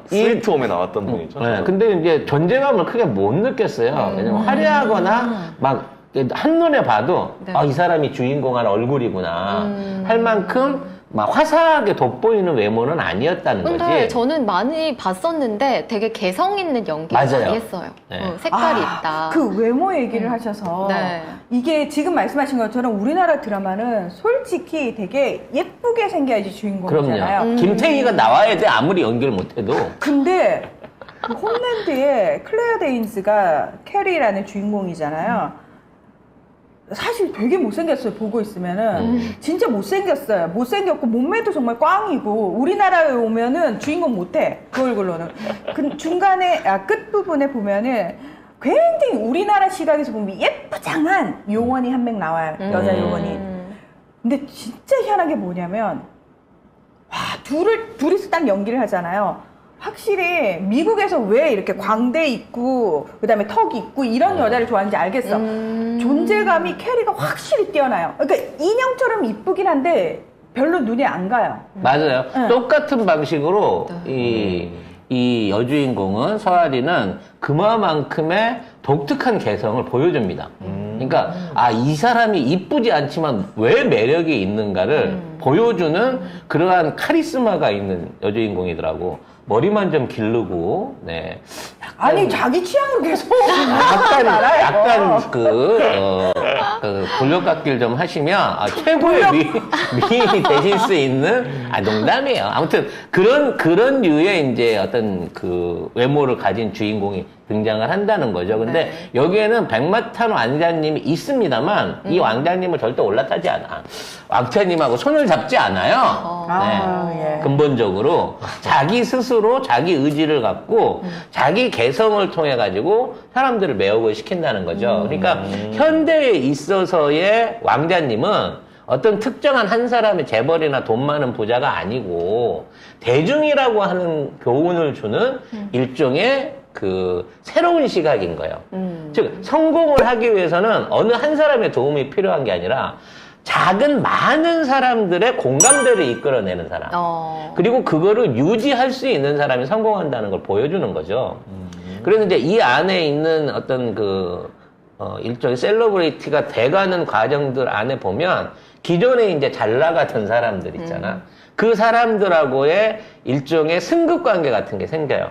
스위트홈에 나왔던 분이죠. 네. 근데 이제 존재감을 크게 못 느꼈어요. 왜냐면 화려하거나 막 한눈에 봐도 네. 이 사람이 주인공 한 얼굴이구나 할 만큼 막 화사하게 돋보이는 외모는 아니었다는 근데 거지. 저는 많이 봤었는데 되게 개성 있는 연기 맞아요. 많이 했어요. 네. 색깔이 있다. 그 외모 얘기를 하셔서 네. 이게 지금 말씀하신 것처럼 우리나라 드라마는 솔직히 되게 예쁘게 생겨야지 주인공이잖아요. 그럼요. 김태희가 나와야 돼. 아무리 연기를 못해도. 근데 그 홈랜드에 클레어 데인스가 캐리라는 주인공이잖아요. 사실 되게 못생겼어요. 보고 있으면은 진짜 못생겼어요. 못생겼고 몸매도 정말 꽝이고 우리나라에 오면은 주인공 못해. 그 얼굴로는. 그 중간에 끝부분에 보면은 굉장히 우리나라 시각에서 보면 예쁘장한 요원이 한 명 나와요. 여자 요원이. 근데 진짜 희한한 게 뭐냐면 와 둘이서 딱 연기를 하잖아요. 확실히 미국에서 왜 이렇게 광대 있고 그다음에 턱 있고 이런 여자를 좋아하는지 알겠어. 존재감이 캐리가 확실히 뛰어나요. 그러니까 인형처럼 이쁘긴 한데 별로 눈에 안 가요. 맞아요. 네. 똑같은 방식으로 이 여주인공은 서아리는 그만큼의 독특한 개성을 보여줍니다. 그러니까 이 사람이 이쁘지 않지만 왜 매력이 있는가를 보여주는 그러한 카리스마가 있는 여주인공이더라고. 머리만 좀 기르고, 네. 아니 자기 취향으로 계속 약간 돌려깎기를 좀 하시면 최고의 미인이 되실 수 있는 농담이에요. 아무튼 그런 류의 이제 어떤 그 외모를 가진 주인공이 등장을 한다는 거죠. 근데 여기에는 백마탄 왕자님이 있습니다만 이 왕자님을 절대 올라타지 않아. 왕자님하고 손을 잡지 않아요. 네. 예. 근본적으로 자기 스스로 자기 의지를 갖고 자기 개성을 통해 가지고 사람들을 매혹을 시킨다는 거죠. 그러니까 현대에 있어서의 왕자님은 어떤 특정한 한 사람의 재벌이나 돈 많은 부자가 아니고 대중이라고 하는 교훈을 주는 일종의 그 새로운 시각인 거예요. 즉 성공을 하기 위해서는 어느 한 사람의 도움이 필요한 게 아니라 작은 많은 사람들의 공감대를 이끌어내는 사람. 그리고 그거를 유지할 수 있는 사람이 성공한다는 걸 보여주는 거죠. 그래서 이제 이 안에 있는 어떤 일종의 셀러브리티가 돼가는 과정들 안에 보면 기존에 이제 잘 나가던 사람들 있잖아. 그 사람들하고의 일종의 승급 관계 같은 게 생겨요.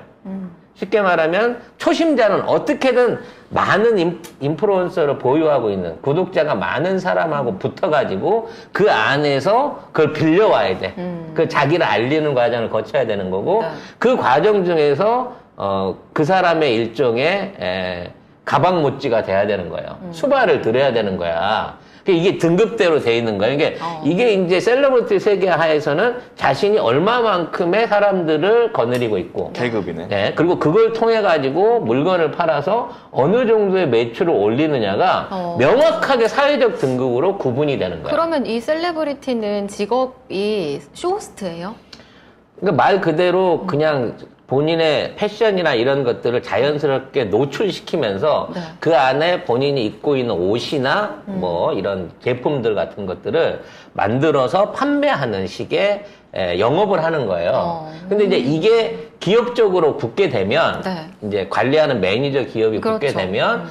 쉽게 말하면 초심자는 어떻게든 많은 인플루언서를 보유하고 있는 구독자가 많은 사람하고 붙어가지고 그 안에서 그걸 빌려와야 돼. 그 자기를 알리는 과정을 거쳐야 되는 거고 그 과정 중에서 그 사람의 일종의 가방못지가 돼야 되는 거예요. 수발을 들여야 되는 거야. 이게 등급대로 돼 있는 거예요. 이게 이제 셀러브리티 세계 하에서는 자신이 얼마만큼의 사람들을 거느리고 있고. 계급이네. 네. 그리고 그걸 통해가지고 물건을 팔아서 어느 정도의 매출을 올리느냐가 명확하게 사회적 등급으로 구분이 되는 거예요. 그러면 이 셀레브리티는 직업이 쇼호스트예요? 그러니까 말 그대로 그냥 본인의 패션이나 이런 것들을 자연스럽게 노출시키면서 그 안에 본인이 입고 있는 옷이나 뭐 이런 제품들 같은 것들을 만들어서 판매하는 식의 영업을 하는 거예요. 근데 이제 이게 기업적으로 굳게 되면 이제 관리하는 매니저 기업이 굳게 되면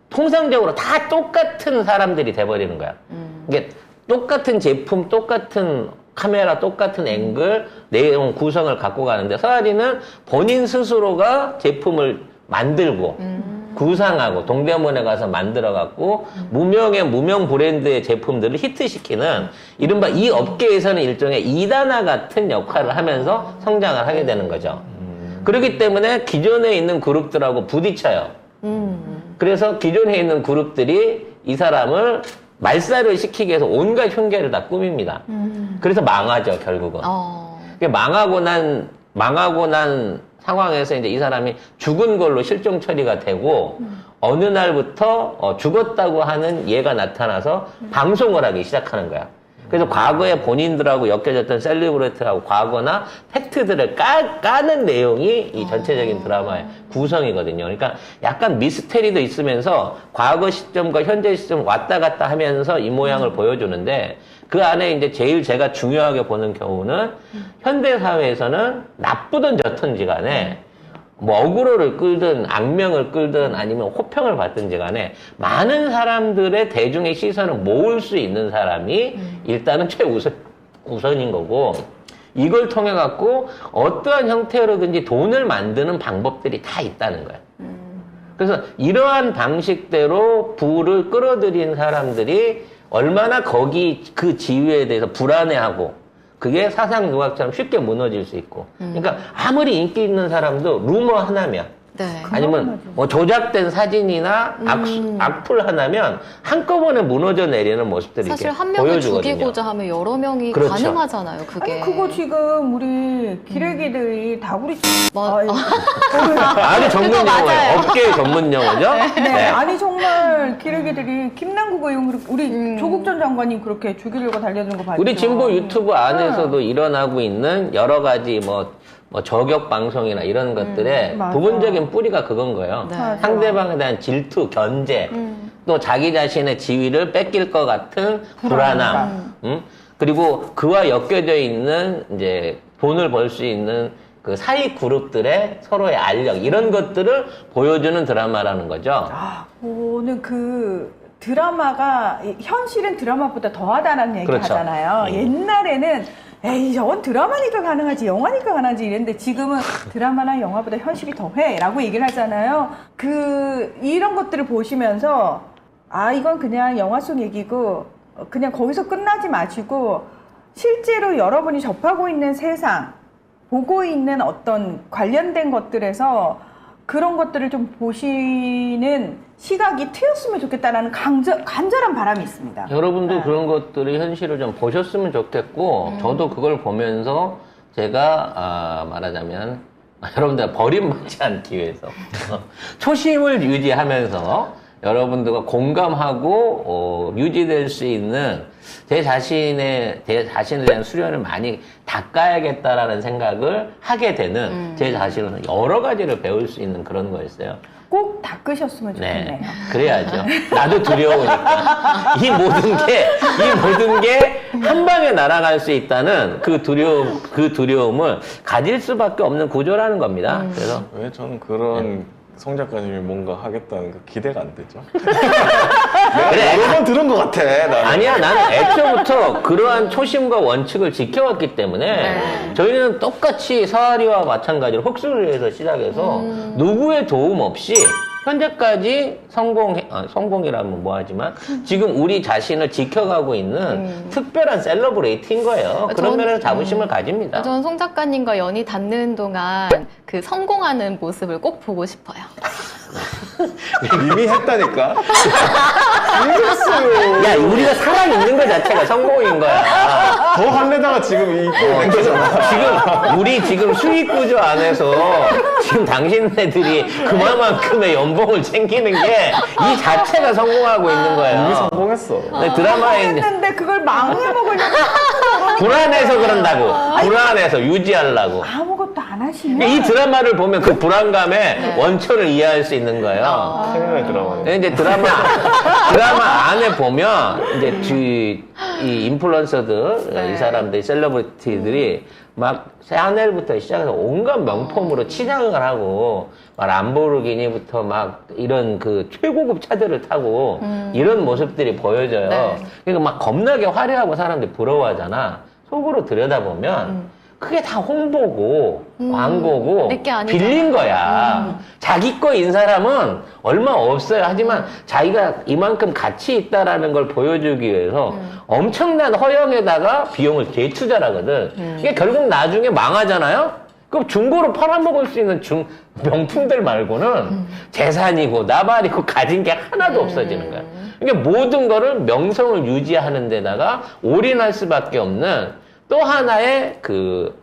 통상적으로 다 똑같은 사람들이 돼버리는 거야. 이게 똑같은 제품, 똑같은 카메라, 똑같은 앵글, 내용 구성을 갖고 가는데 서아리는 본인 스스로가 제품을 만들고 구상하고 동대문에 가서 만들어갖고 무명 브랜드의 제품들을 히트시키는 이른바 이 업계에서는 일종의 이단아 같은 역할을 하면서 성장을 하게 되는 거죠. 그렇기 때문에 기존에 있는 그룹들하고 부딪혀요. 그래서 기존에 있는 그룹들이 이 사람을 말살을 시키기 위해서 온갖 흉계를 다 꾸밉니다. 그래서 망하죠, 결국은. 망하고 난 상황에서 이제 이 사람이 죽은 걸로 실종 처리가 되고, 어느 날부터 죽었다고 하는 얘가 나타나서 방송을 하기 시작하는 거야. 그래서 과거에 본인들하고 엮여졌던 셀리브리티하고 과거나 팩트들을 까는 내용이 이 전체적인 드라마의 구성이거든요. 그러니까 약간 미스테리도 있으면서 과거 시점과 현재 시점 왔다 갔다 하면서 이 모양을 보여주는데 그 안에 이제 제일 제가 중요하게 보는 경우는 현대사회에서는 나쁘든 좋든지 간에 뭐 어그로를 끌든 악명을 끌든 아니면 호평을 받든지 간에 많은 사람들의 대중의 시선을 모을 수 있는 사람이 일단은 최우선인 거고 이걸 통해 갖고 어떠한 형태로든지 돈을 만드는 방법들이 다 있다는 거예요. 그래서 이러한 방식대로 부를 끌어들인 사람들이 얼마나 거기 그 지위에 대해서 불안해하고 그게 사상 누각처럼 쉽게 무너질 수 있고. 그러니까 아무리 인기 있는 사람도 루머 하나면 아니면 뭐 조작된 사진이나 악플 하나면 한꺼번에 무너져 내리는 모습들이 사실 이렇게 한 명을 보여주거든요. 죽이고자 하면 여러 명이 그렇죠. 가능하잖아요. 그게. 아니 그거 지금 우리 기레기들이 다구리 아주 전문 용어예요. 맞아요. 업계 전문 용어죠. 네. 아니 정말 기레기들이 김남국 의원 우리 조국 전 장관님 그렇게 죽이려고 달려드는 거 봤죠. 우리 진보 유튜브 안에서도 일어나고 있는 여러 가지 뭐 뭐 저격 방송이나 이런 것들의 맞아. 부분적인 뿌리가 그건 거예요. 네. 맞아. 상대방에 대한 질투, 견제, 또 자기 자신의 지위를 뺏길 것 같은 불안함, 그리고 그와 엮여져 있는 이제 돈을 벌 수 있는 그 사익 그룹들의 서로의 알력 이런 것들을 보여주는 드라마라는 거죠. 오늘 그 드라마가 현실은 드라마보다 더하다는 얘기 그렇죠. 하잖아요. 옛날에는 에이 저건 드라마니까 가능하지 영화니까 가능하지 이랬는데 지금은 드라마나 영화보다 현실이 더해 라고 얘기를 하잖아요. 이런 것들을 보시면서 이건 그냥 영화 속 얘기고 그냥 거기서 끝나지 마시고 실제로 여러분이 접하고 있는 세상 보고 있는 어떤 관련된 것들에서 그런 것들을 좀 보시는 시각이 트였으면 좋겠다라는 간절한 바람이 있습니다. 여러분도 네. 그런 것들의 현실을 좀 보셨으면 좋겠고 저도 그걸 보면서 제가 말하자면 여러분들 버림받지 않기 위해서 초심을 유지하면서 여러분들과 공감하고 유지될 수 있는 제 자신에 대한 수련을 많이 닦아야겠다라는 생각을 하게 되는 제 자신은 여러 가지를 배울 수 있는 그런 거였어요. 꼭 닦으셨으면 좋겠네요. 네, 그래야죠. 나도 두려우니까 이 모든 게 한 방에 날아갈 수 있다는 그 두려움을 가질 수밖에 없는 구조라는 겁니다. 그래서 왜 저는 그런 송 작가님이 뭔가 하겠다는 그 기대가 안 되죠? 그래. 여러 번 들은 것 같아. 나는. 아니야, 나는 애초부터 그러한 초심과 원칙을 지켜왔기 때문에 저희는 똑같이 서아리와 마찬가지로 흙수리에서 시작해서 누구의 도움 없이 현재까지 성공이라면 뭐하지만 지금 우리 자신을 지켜가고 있는 특별한 셀러브레이트인 거예요. 그런 면에서 자부심을 가집니다. 전 송 작가님과 연이 닿는 동안 그 성공하는 모습을 꼭 보고 싶어요. 이미 했다니까. 이미 했어요. 야, 우리가 살아있는 것 자체가 성공인 거야. 더 할래다가 지금 이 된 거잖아. 우리 지금 수익 구조 안에서 지금 당신네들이 그만큼의 연봉을 챙기는 게 이 자체가 성공하고 있는 거예요. 이미 성공했어. 근데 드라마에 이제 했는데 그걸 망해먹으려고 불안해서 그런다고. 불안해서 유지하려고. 아무것도 안 하시면 이 드라마를 보면 그 불안감의 원천을 이해할 수 있는 거예요. 생각의 드라마네. 근데 이제 드라마 안에 보면 이제 이 인플루언서들, 이 사람들, 셀러브리티들이 막 샤넬부터 시작해서 온갖 명품으로 치장을 하고 막 람보르기니부터 막 이런 그 최고급 차들을 타고 이런 모습들이 보여져요. 네. 그러니까 막 겁나게 화려하고 사람들이 부러워하잖아. 속으로 들여다보면 그게 다 홍보고 광고고 내게 아니잖아. 빌린 거야. 자기 거인 사람은 얼마 없어요. 하지만 자기가 이만큼 가치 있다라는 걸 보여주기 위해서 엄청난 허영에다가 비용을 대투자하거든. 이게 결국 나중에 망하잖아요. 그럼 중고로 팔아먹을 수 있는 명품들 말고는 재산이고 나발이고 가진 게 하나도 없어지는 거야. 그러니까 모든 거를 명성을 유지하는 데다가 올인할 수밖에 없는 또 하나의 그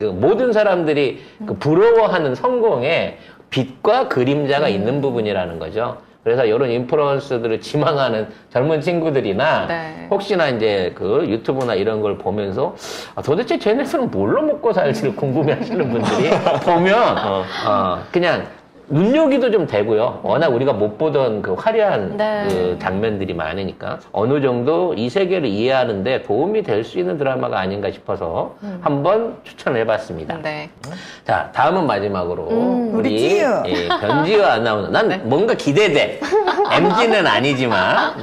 모든 사람들이 그 부러워하는 성공에 빛과 그림자가 있는 부분이라는 거죠. 그래서 이런 인플루언서들을 지망하는 젊은 친구들이나 네. 혹시나 이제 그 유튜브나 이런 걸 보면서 도대체 쟤네들은 뭘로 먹고 살지를 궁금해 하시는 분들이 보면 그냥 눈요기도 좀 되고요. 워낙 우리가 못 보던 그 화려한 네. 그 장면들이 많으니까 어느 정도 이 세계를 이해하는데 도움이 될 수 있는 드라마가 아닌가 싶어서 한번 추천해봤습니다. 네. 자, 다음은 마지막으로 우리 찌유. 변지유 아나운서. 난 뭔가 기대돼. MG는 아니지만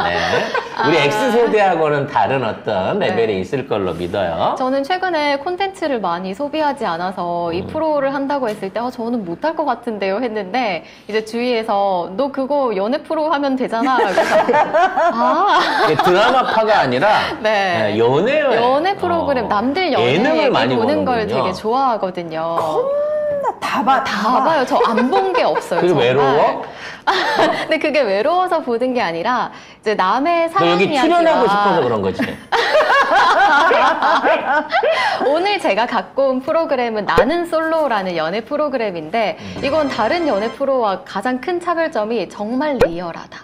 우리 X세대하고는 다른 어떤 레벨이 있을 걸로 믿어요. 저는 최근에 콘텐츠를 많이 소비하지 않아서 이 프로를 한다고 했을 때 저는 못할 것 같은데요 했는데 이제 주위에서 너 그거 연애 프로 하면 되잖아. 그래서 이게 드라마파가 아니라 네. 연애예요. 연애 프로그램 남들 연애 예능을 많이 보는 걸 보는군요. 되게 좋아하거든요. 다 봐. 다 봐요. 저 안 본 게 없어요. 그게 정말. 외로워? 근데 그게 외로워서 보는 게 아니라 이제 남의 너 사랑 여기 이야기와 출연하고 싶어서 그런 거지. 오늘 제가 갖고 온 프로그램은 나는 솔로라는 연애 프로그램인데 이건 다른 연애 프로와 가장 큰 차별점이 정말 리얼하다.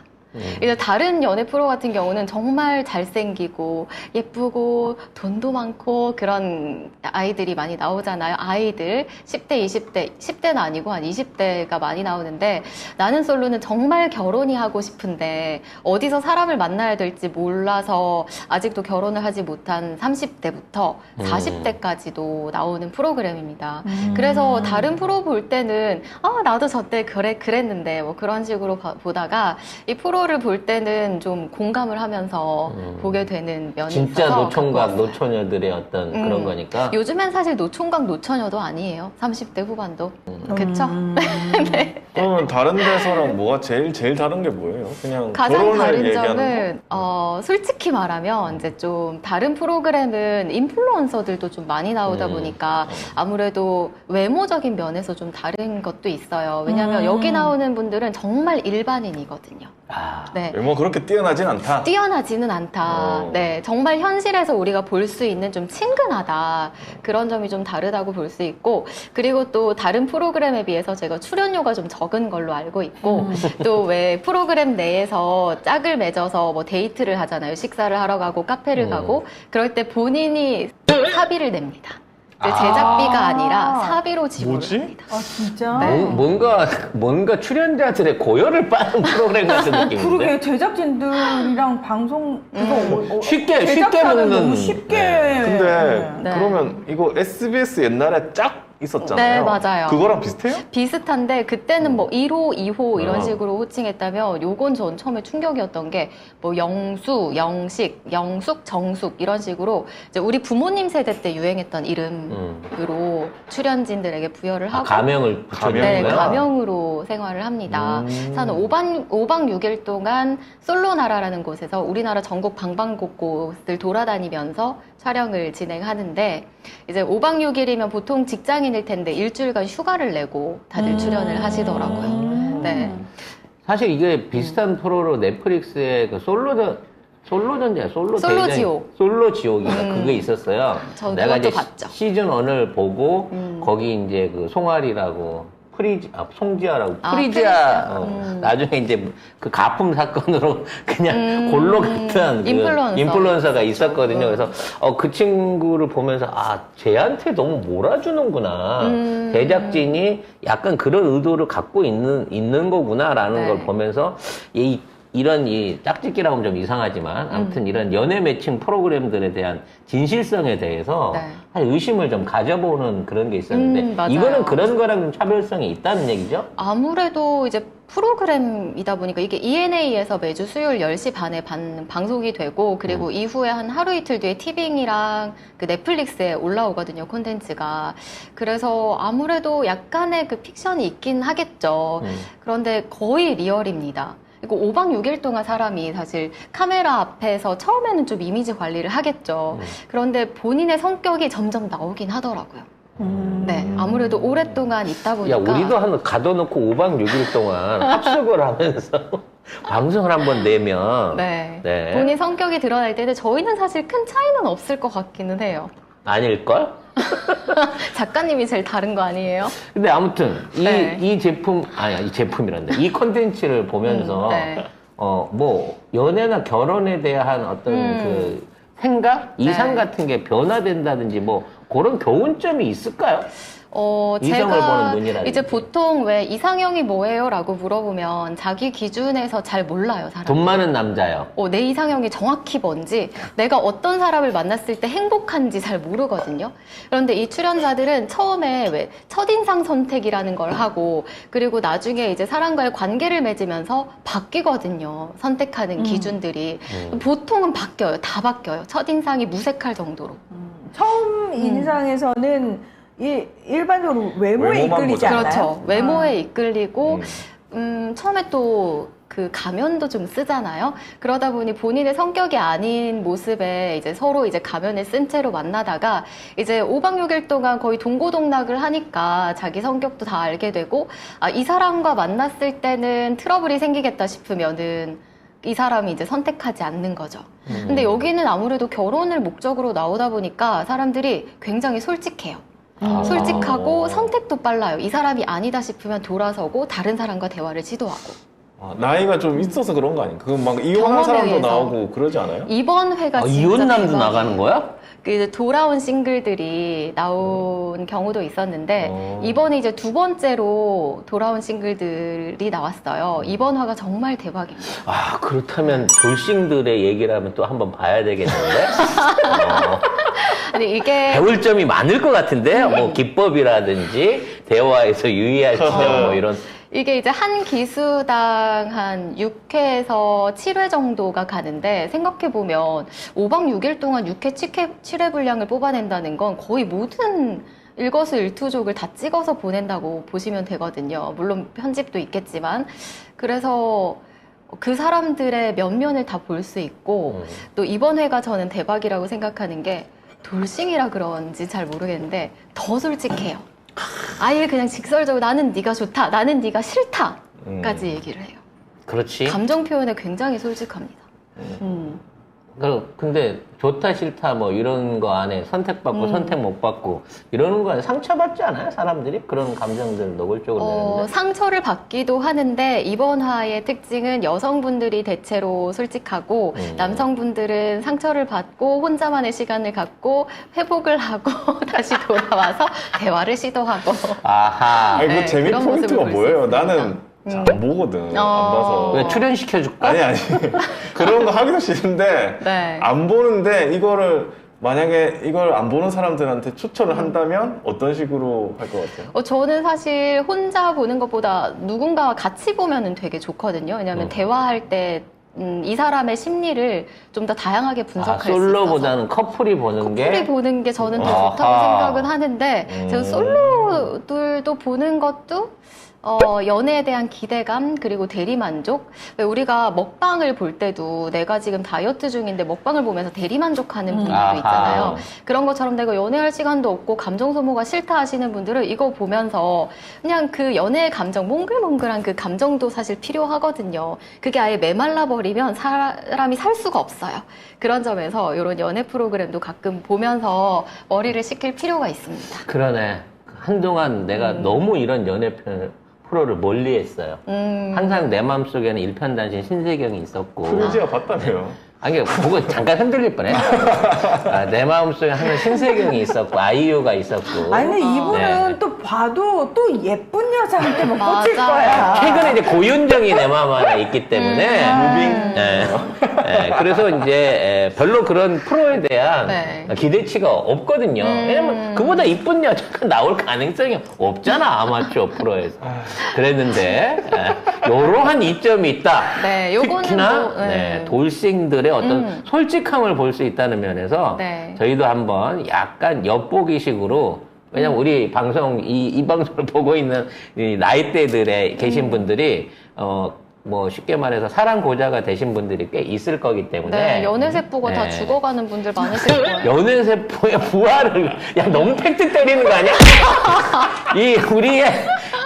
이제 다른 연애 프로 같은 경우는 정말 잘생기고 예쁘고 돈도 많고 그런 아이들이 많이 나오잖아요. 아이들 10대, 20대, 10대는 아니고 한 20대가 많이 나오는데 나는 솔로는 정말 결혼이 하고 싶은데 어디서 사람을 만나야 될지 몰라서 아직도 결혼을 하지 못한 30대부터 40대까지도 나오는 프로그램입니다. 그래서 다른 프로 볼 때는 나도 저때 그랬는데 뭐 그런 식으로 보다가 이 프로를 볼 때는 좀 공감을 하면서 보게 되는 면이 진짜 있어서 노총각, 노처녀들의 어떤 그런 거니까. 요즘엔 사실 노총각, 노처녀도 아니에요. 30대 후반도. 그쵸? 네. 그러면 다른 데서랑 뭐가 제일 다른 게 뭐예요? 그냥 가장 결혼을 다른 얘기하는 점은 솔직히 말하면 이제 좀 다른 프로그램은 인플루언서들도 좀 많이 나오다 보니까 아무래도 외모적인 면에서 좀 다른 것도 있어요. 왜냐하면 여기 나오는 분들은 정말 일반인이거든요. 네. 거? 뭐 그렇게 뛰어나진 않다. 뛰어나지는 않다. 네, 정말 현실에서 우리가 볼 수 있는 좀 친근하다. 그런 점이 좀 다르다고 볼 수 있고, 그리고 또 다른 프로그램에 비해서 제가 출연료가 좀 적은 걸로 알고 있고, 또 왜 프로그램 내에서 짝을 맺어서 뭐 데이트를 하잖아요. 식사를 하러 가고 카페를 가고, 그럴 때 본인이 사비를 냅니다. 제작비가 아니라 사비로 지불을 뭐지? 합니다. 아 진짜? 네. 뭔가 출연자들의 고열을 빠는 프로그램 같은 느낌인데. 그러게 제작진들이랑 방송 그거 쉽게 제작사는 먹는. 너무 쉽게. 근데 네. 그러면 이거 SBS 옛날에 짝 있었잖아요. 네, 맞아요. 그거랑 비슷해요? 비슷한데 그때는 뭐 1호, 2호 이런 식으로 호칭했다면 요건 전 처음에 충격이었던 게 뭐 영수, 영식, 영숙, 정숙 이런 식으로 이제 우리 부모님 세대 때 유행했던 이름으로 출연진들에게 부여를 하고 가명을 붙여주는 네, 거야? 가명으로 생활을 합니다. 그래서 한 5박 6일 동안 솔로나라라는 곳에서 우리나라 전국 방방곡곡을 돌아다니면서 촬영을 진행하는데 이제 5박 6일이면 보통 직장인일 텐데 일주일간 휴가를 내고 다들 출연을 하시더라고요. 네. 사실 이게 비슷한 프로로 넷플릭스의 그 솔로지옥인가 그게 있었어요. 저 내가 그것도 이제 봤죠. 시즌 1을 보고 거기 이제 그 송아리라고 송지아라고 프리지아 나중에 이제 그 가품 사건으로 그냥 골로 갔던 그 인플루언서가 있었거든요. 그래서 그 친구를 보면서 쟤한테 너무 몰아주는구나. 제작진이 약간 그런 의도를 갖고 있는 거구나라는 네. 걸 보면서 이런 짝짓기라고 하면 좀 이상하지만 아무튼 이런 연애 매칭 프로그램들에 대한 진실성에 대해서 네. 사실 의심을 좀 가져보는 그런 게 있었는데 맞아요. 이거는 그런 거랑 좀 차별성이 있다는 얘기죠? 아무래도 이제 프로그램이다 보니까 이게 ENA에서 매주 수요일 10시 반에 방송이 되고 그리고 이후에 한 하루 이틀 뒤에 티빙이랑 그 넷플릭스에 올라오거든요, 콘텐츠가. 그래서 아무래도 약간의 그 픽션이 있긴 하겠죠. 그런데 거의 리얼입니다. 이거 5박 6일 동안 사람이 사실 카메라 앞에서 처음에는 좀 이미지 관리를 하겠죠. 그런데 본인의 성격이 점점 나오긴 하더라고요. 네, 아무래도 오랫동안 있다 보니까. 야, 우리도 가둬놓고 5박 6일 동안 합숙을 하면서 방송을 한번 내면. 네. 네. 본인 성격이 드러날 때는 저희는 사실 큰 차이는 없을 것 같기는 해요. 아닐걸? 작가님이 제일 다른 거 아니에요? 근데 아무튼, 네. 이 제품이란다. 이 콘텐츠를 보면서, 네. 연애나 결혼에 대한 어떤 그 생각? 이상 네. 같은 게 변화된다든지 그런 교훈점이 있을까요? 이성을 보는 제가 눈이라든지. 이제 보통 왜 이상형이 뭐예요? 라고 물어보면 자기 기준에서 잘 몰라요, 사람이. 돈 많은 남자요. 내 이상형이 정확히 뭔지, 내가 어떤 사람을 만났을 때 행복한지 잘 모르거든요. 그런데 이 출연자들은 처음에 왜 첫인상 선택이라는 걸 하고, 그리고 나중에 이제 사람과의 관계를 맺으면서 바뀌거든요. 선택하는 기준들이. 보통은 바뀌어요. 다 바뀌어요. 첫인상이 무색할 정도로. 처음 인상에서는 일반적으로 외모에 외모만 이끌리지 보잖아요. 않나요? 그렇죠. 외모에 이끌리고, 처음에 또 그 가면도 좀 쓰잖아요. 그러다 보니 본인의 성격이 아닌 모습에 이제 서로 이제 가면을 쓴 채로 만나다가 이제 5박 6일 동안 거의 동고동락을 하니까 자기 성격도 다 알게 되고, 이 사람과 만났을 때는 트러블이 생기겠다 싶으면은 이 사람이 이제 선택하지 않는 거죠. 근데 여기는 아무래도 결혼을 목적으로 나오다 보니까 사람들이 굉장히 솔직해요. 솔직하고 선택도 빨라요. 이 사람이 아니다 싶으면 돌아서고 다른 사람과 대화를 시도하고. 나이가 좀 있어서 그런 거 아닌가? 막 이혼한 경험에 사람도 의해서. 나오고 그러지 않아요? 이번 회가 진짜 이혼남도 대박이에요. 나가는 거야? 그 돌아온 싱글들이 나온 경우도 있었는데 이번에 이제 두 번째로 돌아온 싱글들이 나왔어요. 이번 화가 정말 대박입니다. 아, 그렇다면 돌싱들의 얘기를 하면 또 한번 봐야 되겠는데? 근데 이게 배울 점이 많을 것 같은데? 뭐, 기법이라든지, 대화에서 유의할 지점, 뭐, 이런. 이게 이제 한 기수당 한 6회에서 7회 정도가 가는데 생각해보면 5박 6일 동안 6회, 7회 분량을 뽑아낸다는 건 거의 모든 일거수일투족을 다 찍어서 보낸다고 보시면 되거든요. 물론 편집도 있겠지만. 그래서 그 사람들의 면면을 다 볼 수 있고 또 이번 회가 저는 대박이라고 생각하는 게 돌싱이라 그런지 잘 모르겠는데 더 솔직해요. 아예 그냥 직설적으로 나는 네가 좋다, 나는 네가 싫다까지 얘기를 해요. 그렇지. 감정 표현에 굉장히 솔직합니다. 근데, 좋다, 싫다, 뭐, 이런 거 안에 선택받고, 선택 못 받고, 이러는 거에 상처받지 않아요? 사람들이? 그런 감정들 노골적으로 내는데. 상처를 받기도 하는데 이번 화의 특징은 여성분들이 대체로 솔직하고 남성분들은 상처를 받고 혼자만의 시간을 갖고 회복을 하고 다시 돌아와서 대화를 시도하고 아하. 아니, 네, 그 재미 그런 모습을 포인트가 볼수 뭐예요? 있습니다. 나는 잘 안 보거든. 안 봐서. 왜 출연시켜줄까? 아니. 그런 거 하기도 싫은데, 네. 안 보는데, 이거를, 만약에 이걸 안 보는 사람들한테 추천을 한다면 어떤 식으로 할 것 같아요? 저는 사실 혼자 보는 것보다 누군가와 같이 보면은 되게 좋거든요. 왜냐하면 대화할 때 이 사람의 심리를 좀 더 다양하게 분석할 수 있어서. 솔로보다는 커플이 보는 게. 커플이 보는 게 저는 더 아하. 좋다고 생각은 하는데 제가 솔로들도 보는 것도 연애에 대한 기대감 그리고 대리만족. 왜 우리가 먹방을 볼 때도 내가 지금 다이어트 중인데 먹방을 보면서 대리만족하는 분들도 아하. 있잖아요. 그런 것처럼 내가 연애할 시간도 없고 감정 소모가 싫다 하시는 분들은 이거 보면서 그냥 그 연애의 감정, 몽글몽글한 그 감정도 사실 필요하거든요. 그게 아예 메말라 버리면 사람이 살 수가 없어요. 그런 점에서 이런 연애 프로그램도 가끔 보면서 머리를 식힐 필요가 있습니다. 그러네. 한동안 내가 너무 이런 연애 프로를 멀리 했어요. 항상 내 마음속에는 일편단심 신세경이 있었고. 프로지가 봤다며요. 아니, 그거 잠깐 흔들릴 뻔해. 내 마음속에 항상 신세경이 있었고, 아이유가 있었고. 아니 근데 이분은 네. 또 봐도 또 예쁜 여자한테 뭐 꽂힐 맞아요. 거야. 최근에 이제 고윤정이 내 마음 안에 있기 때문에. 무빙. 그래서 이제 별로 그런 프로에 대한 네. 기대치가 없거든요. 왜냐면 그보다 이쁜 여자가 나올 가능성이 없잖아, 아마추어 프로에서. 그랬는데, 요러한 이점이 있다. 네, 요거는 특히나 뭐, 네. 돌싱들의 어떤 솔직함을 볼 수 있다는 면에서 네. 저희도 한번 약간 엿보기식으로 왜냐면 우리 방송 이 방송을 보고 있는 이 나이대들에 계신 분들이 뭐 쉽게 말해서 사랑 고자가 되신 분들이 꽤 있을 거기 때문에 네, 연애세포가 다 네. 죽어가는 분들 많으실 거예요. 연애세포의 부활을 야 너무 팩트 때리는 거 아니야? 이 우리의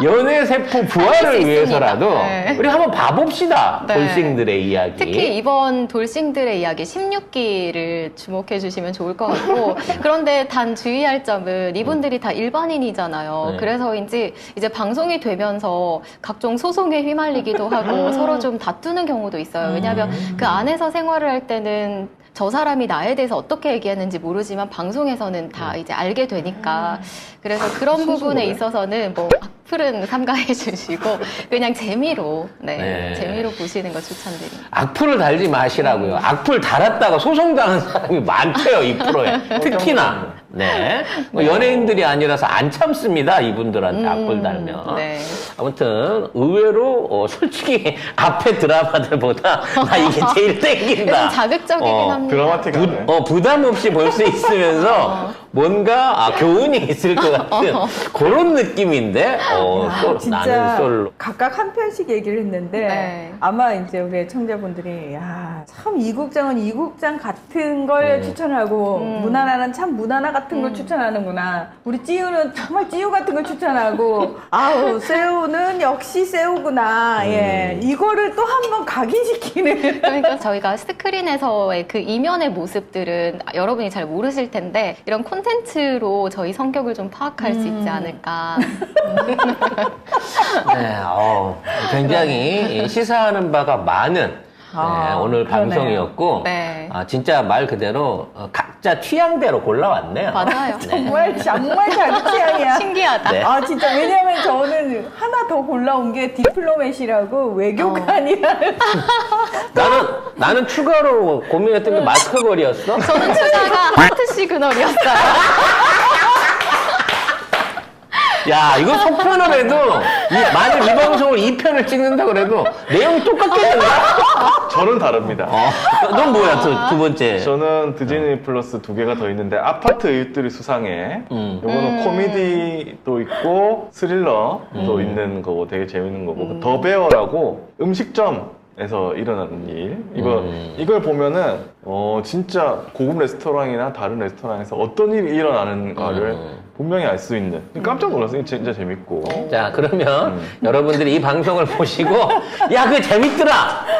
연애세포 부활을 위해서라도 네. 우리 한번 봐봅시다. 네. 돌싱들의 이야기. 특히 이번 돌싱들의 이야기 16기를 주목해 주시면 좋을 것 같고 그런데 단 주의할 점은 이분들이 다 일반인이잖아요. 네. 그래서인지 이제 방송이 되면서 각종 소송에 휘말리기도 하고 서로 좀 다투는 경우도 있어요. 왜냐하면 그 안에서 생활을 할 때는 저 사람이 나에 대해서 어떻게 얘기하는지 모르지만 방송에서는 다 이제 알게 되니까 그래서 그런 부분에 있어서는 뭐 악플은 삼가해 주시고 그냥 재미로 네. 재미로 보시는 거 추천드립니다. 악플을 달지 마시라고요. 악플 달았다가 소송당한 사람이 많대요, 이 프로에. 특히나. 네. 뭐 연예인들이 아니라서 안 참습니다, 이분들한테 악플 달면. 네. 아무튼, 의외로, 솔직히 앞에 드라마들보다 나 이게 제일 땡긴다. 좀 자극적이긴 합니다. 드라마틱하네. 부담 없이 볼 수 있으면서 뭔가 교훈이 있을 것 같은 그런 느낌인데, 나는 솔로. 각각 한 편씩 얘기를 했는데 네. 아마 이제 우리 청자분들이 참 이국장은 이국장 같은 걸 추천하고 무난하는 참 무난하 같은 걸 추천하는구나. 우리 찌우는 정말 찌우 같은 걸 추천하고 아우 새우는 역시 새우구나. 예, 이거를 또 한 번 각인시키는. 그러니까 저희가 스크린에서의 그 이면의 모습들은 여러분이 잘 모르실 텐데 이런 콘텐츠로 저희 성격을 좀 파악할 수 있지 않을까. 네, 굉장히 시사하는 바가 많은 오늘 그러네요. 방송이었고, 네. 진짜 말 그대로 각자 취향대로 골라왔네요. 맞아요. 정말 자기 취향이야. 신기하다. 네. 아 진짜 왜냐면 저는 하나 더 골라온 게 디플로맷이라고 외교관이라는 나는 추가로 고민했던 게 마스크 거리였어. 저는 추가가 하트 시그널이었어요. 야, 이거 속편을 해도, 만약 이 방송을 2편을 찍는다 그래도 내용이 똑같겠는가? 저는 다릅니다. 넌 뭐야, 두 번째? 저는 디즈니 플러스 2개가 더 있는데 아파트 이웃들이 수상해. 요거는 코미디도 있고 스릴러도 있는 거고 되게 재밌는 거고 더 베어라고 음식점에서 일어나는 일. 이걸 보면은 진짜 고급 레스토랑이나 다른 레스토랑에서 어떤 일이 일어나는가를 분명히 알 수 있는. 깜짝 놀랐어요. 진짜 재밌고. 자, 그러면 여러분들이 이 방송을 보시고, 야, 그거 재밌더라!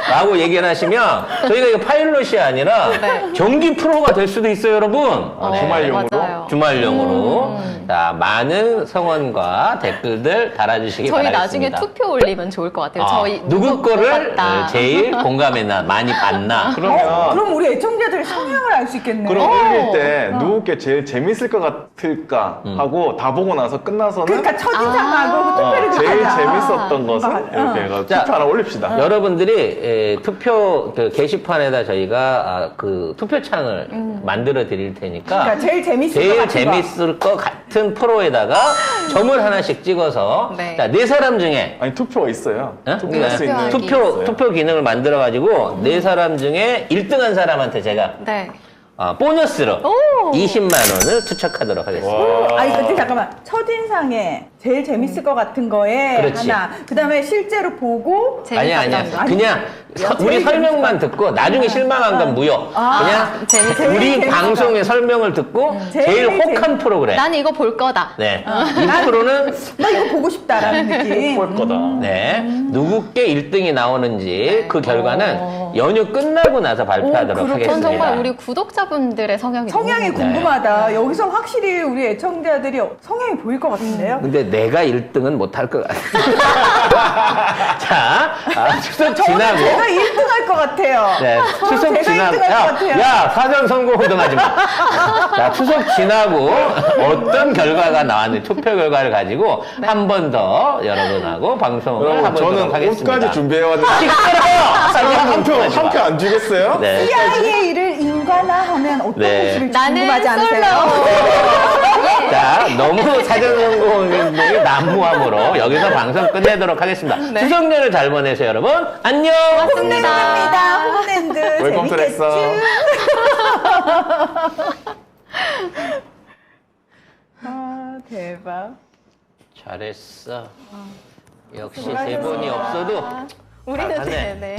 라고 얘기를 하시면, 저희가 이거 파일럿이 아니라 정기 프로가 될 수도 있어요, 여러분. 주말용으로? 맞아요. 주말용으로. 자, 많은 성원과 댓글들 달아주시기 저희 바라겠습니다. 나중에 투표 올리면 좋을 것 같아요. 저희 누구 거를 봤다. 제일 공감했나, 많이 봤나. 그럼 우리 애청자들의 성향을 알 수 있겠네. 그럼 올릴 때 누구께 제일 재밌을 것 같을까 하고 다 보고 나서 끝나서는 그러니까 첫인상하고 투표를 제일 하자. 재밌었던 것은 맞아. 이렇게 해서 자, 투표 하나 올립시다. 여러분들이 투표 게시판에다 저희가 그 투표창을 만들어 드릴 테니까 그러니까 제일 재밌을 것 제일 같은 재밌을 것 같은 프로에다가 점을 하나씩 찍어서 네. 자, 네 사람 중에 아니 투표가 있어요. 어? 투표할 수 있는 투표하기. 투표 기능을 만들어 가지고 네 사람 중에 1등한 사람한테 제가 네. 보너스로 오! 20만 원을 투척하도록 하겠습니다. 와. 아니 근데 잠깐만 첫인상에 제일 재밌을 것 같은 거에 그렇지. 하나 그다음에 실제로 보고 아니야. 재밌었던 거. 그냥 우리 제일 설명만 듣고 나중에 실망한 건 무효. 그냥 재밌- 우리 재밌었다. 방송의 설명을 듣고 제일 제일 혹한 프로그램. 난 이거 볼 거다. 네. 이 프로는 나 이거 보고 싶다라는 느낌. 볼 거다. 네. 누구께 1등이 나오는지 그 결과는 연휴 끝나고 나서 발표하도록 그렇구나. 하겠습니다. 전 정말 우리 구독자분들의 성향이 성향이 너무 궁금하다. 여기서 확실히 우리 애청자들이 성향이 보일 것 같은데요. 근데 내가 1등은 못할 것 같아. 자, 추석 지나고. 제가 1등 할 것 같아요. 네, 추석 제가 지나고. 1등 할 것 같아요. 야, 사전 선거 운동하지 마. 자, 추석 지나고 어떤 결과가 나왔는지 투표 결과를 가지고 한 번 더 여러분하고 방송을 여러분 해보도록 저는 하겠습니다. 옷까지 준비해왔는데 시끄러워! 한표 안 주겠어요? 네. CIA를 인간화하면 어떤 네. 모습일지 나는 궁금하지 않으세요? 솔로. 자, 너무 사전 선거운동이 난무함으로 여기서 방송 끝내도록 하겠습니다. 네. 추석 연휴 잘 보내세요, 여러분. 안녕! 홈랜드입니다. 홈랜드. 웰컴 투 재밌겠지? 렉서. 아, 대박. 잘했어. 역시 수고하셨습니다. 대본이 없어도 우리는 잘하네. 네.